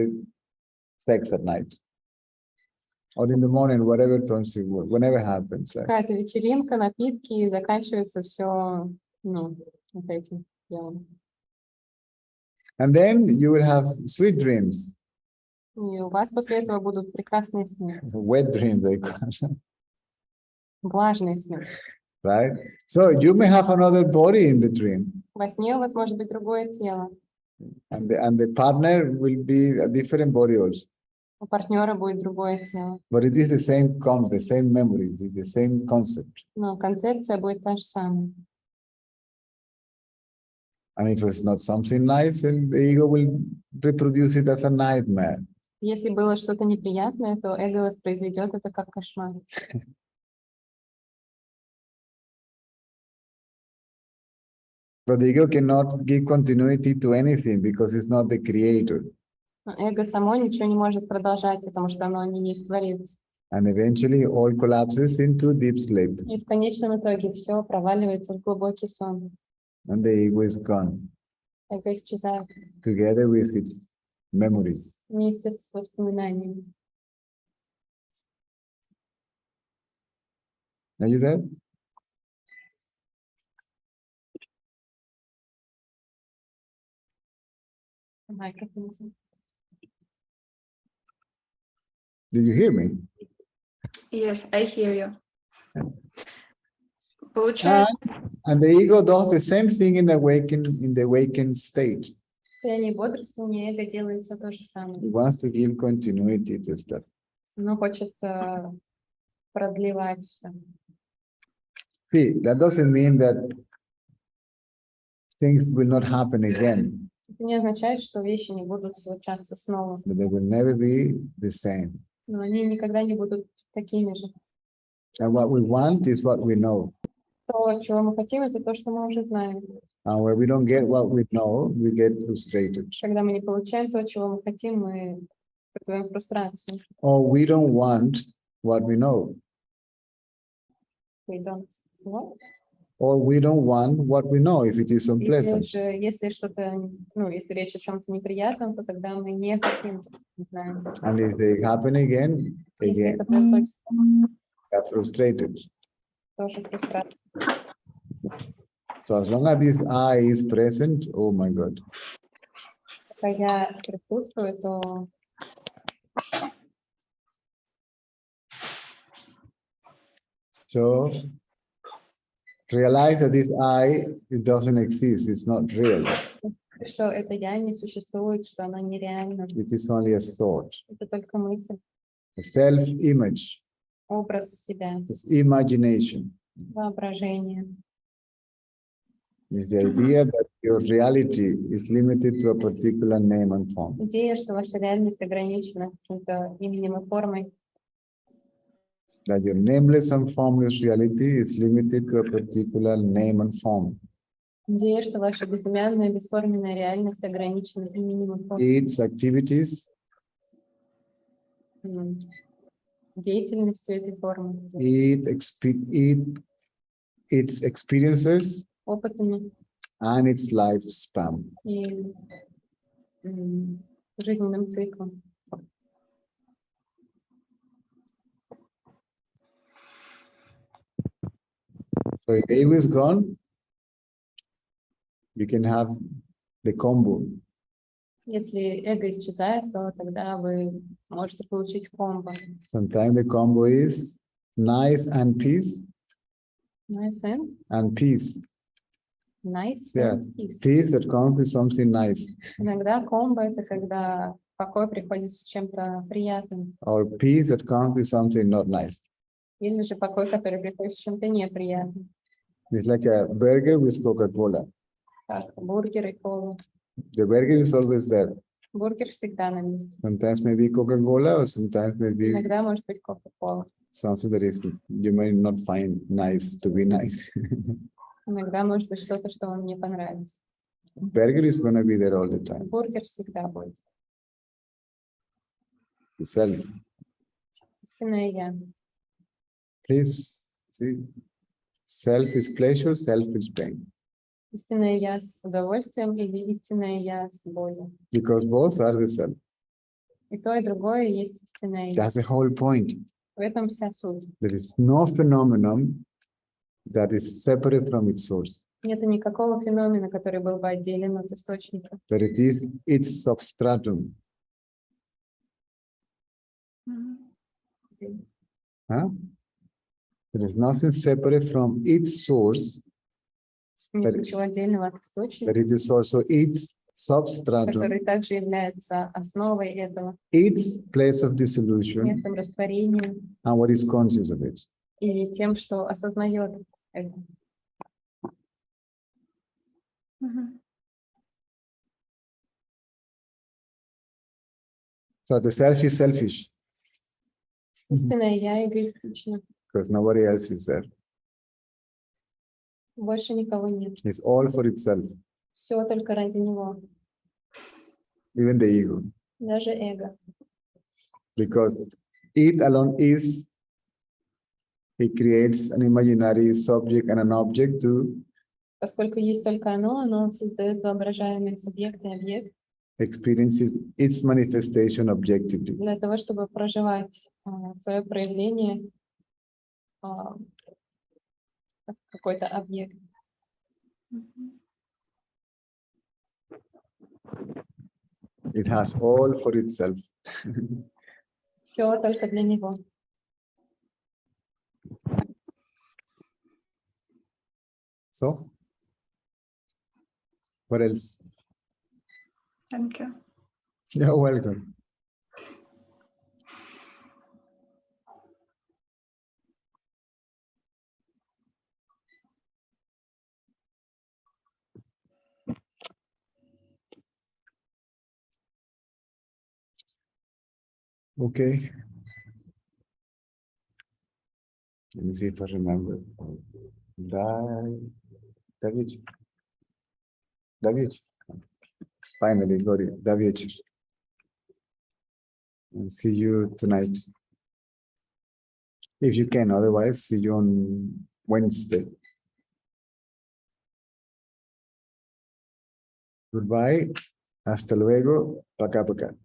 sex at night, or in the morning, whatever turns you, whenever happens. Right? Какая-то вечеринка, напитки, и заканчивается все, ну, вот этим делом. And then you will have sweet dreams, И у вас после этого будут прекрасные сны, wet dreams, they call it, влажные сны. right? So you may have another body in the dream, Во сне у вас может быть другое тело, and the partner will be a different body also. у партнера будет другое тело. But it is the same concept, the same memories, it's the same concept. Но концепция будет та же самая. And if it's not something nice, then the ego will reproduce it as a nightmare. Если было что-то неприятное, то эго воспроизведет это как кошмар. But the ego cannot give continuity to anything because it's not the creator. Но эго само ничего не может продолжать, потому что оно не есть творец. And eventually all collapses into deep sleep. И в конечном итоге все проваливается в глубокий сон. And the ego is gone, Эго исчезает together with its memories. вместе с воспоминаниями. Are you there? Microphone. Did you hear me? Yes, I hear you. Получается, And the ego does the same thing in the awakened state. В состоянии бодрствования эго делает все то же самое. It wants to give continuity to stuff. Оно хочет продлевать все. See, that doesn't mean that things will not happen again, Это не означает, что вещи не будут случаться снова, but they will never be the same. но они никогда не будут такими же. And what we want is what we know. То, чего мы хотим, это то, что мы уже знаем. And when we don't get what we know, we get frustrated. Когда мы не получаем то, чего мы хотим, мы Испытываем фрустрацию. or we don't want what we know, We don't. What? or we don't want what we know if it is Или unpleasant. же, если что-то, ну, если речь о чем-то неприятном, то тогда мы не хотим, не знаем. And if they happen again, Если это again, происходит, we are frustrated. тоже фрустрация. So as long as this I is present, oh my God, Пока я присутствую, то so realize that this I, it doesn't exist, it's not real. что это я не существует, что оно нереально. It is only a thought. Это только мысль, A self-image, образ себя, this imagination воображение. is the idea that your reality is limited to a particular name and form. Идея, что ваша реальность ограничена каким-то именем и формой, That your nameless and formless reality is limited to a particular name and form. идея, что ваша безымянная, бесформенная реальность ограничена именем и формой, Its activities, деятельностью этой формы, its experiences, опытами and its lifespan. и жизненным циклом. So if ego is gone, you can have the combo. Если эго исчезает, то тогда вы можете получить комбо. Sometimes the combo is nice and peace, Nice and and peace. nice Yeah. and peace. Peace that comes with something nice, Иногда комбо — это когда покой приходит с чем-то приятным. or peace that comes with something not nice. Или же покой, который приходит с чем-то неприятным. It's like a burger with Coca-Cola. Как бургер и кола. The burger is always there. Бургер всегда на месте. Sometimes maybe Coca-Cola, or sometimes maybe Иногда может быть кока-кола. something that is you may not find nice to be nice. Иногда может быть что-то, что вам не понравится. Burger is going to be there all the time. Бургер всегда будет. The self. Истинное я. Please see. Self is pleasure, self is pain. Истинное я с удовольствием или истинное я с болью. Because both are the self. И то, и другое есть истинное я. That's the whole point. В этом вся суть. There is no phenomenon that is separate from its source. Нет никакого феномена, который был бы отделен от источника. That it is its substratum. Huh? There is nothing separate from its source, Нет ничего отдельного от источника, that it is also its substratum, который также является основой этого, its place of dissolution, местом растворения and what is conscious of it. и тем, что осознает это. So the self is selfish Истинное я эгоистично. because nobody else is there. Больше никого нет. It's all for itself, Все только ради него. even the ego, Даже эго. because it alone is, it creates an imaginary subject and an object to Поскольку есть только оно создает воображаемый субъект и объект experience its manifestation objectively. для того, чтобы проживать свое проявление как какой-то объект. It has all for itself. Все только для него. So, what else? Thank you. You're welcome. Okay. Let me see if I remember. David. Finally, got it. David. And see you tonight. If you can, otherwise, see you on Wednesday. Goodbye. Hasta luego. Пока-пока.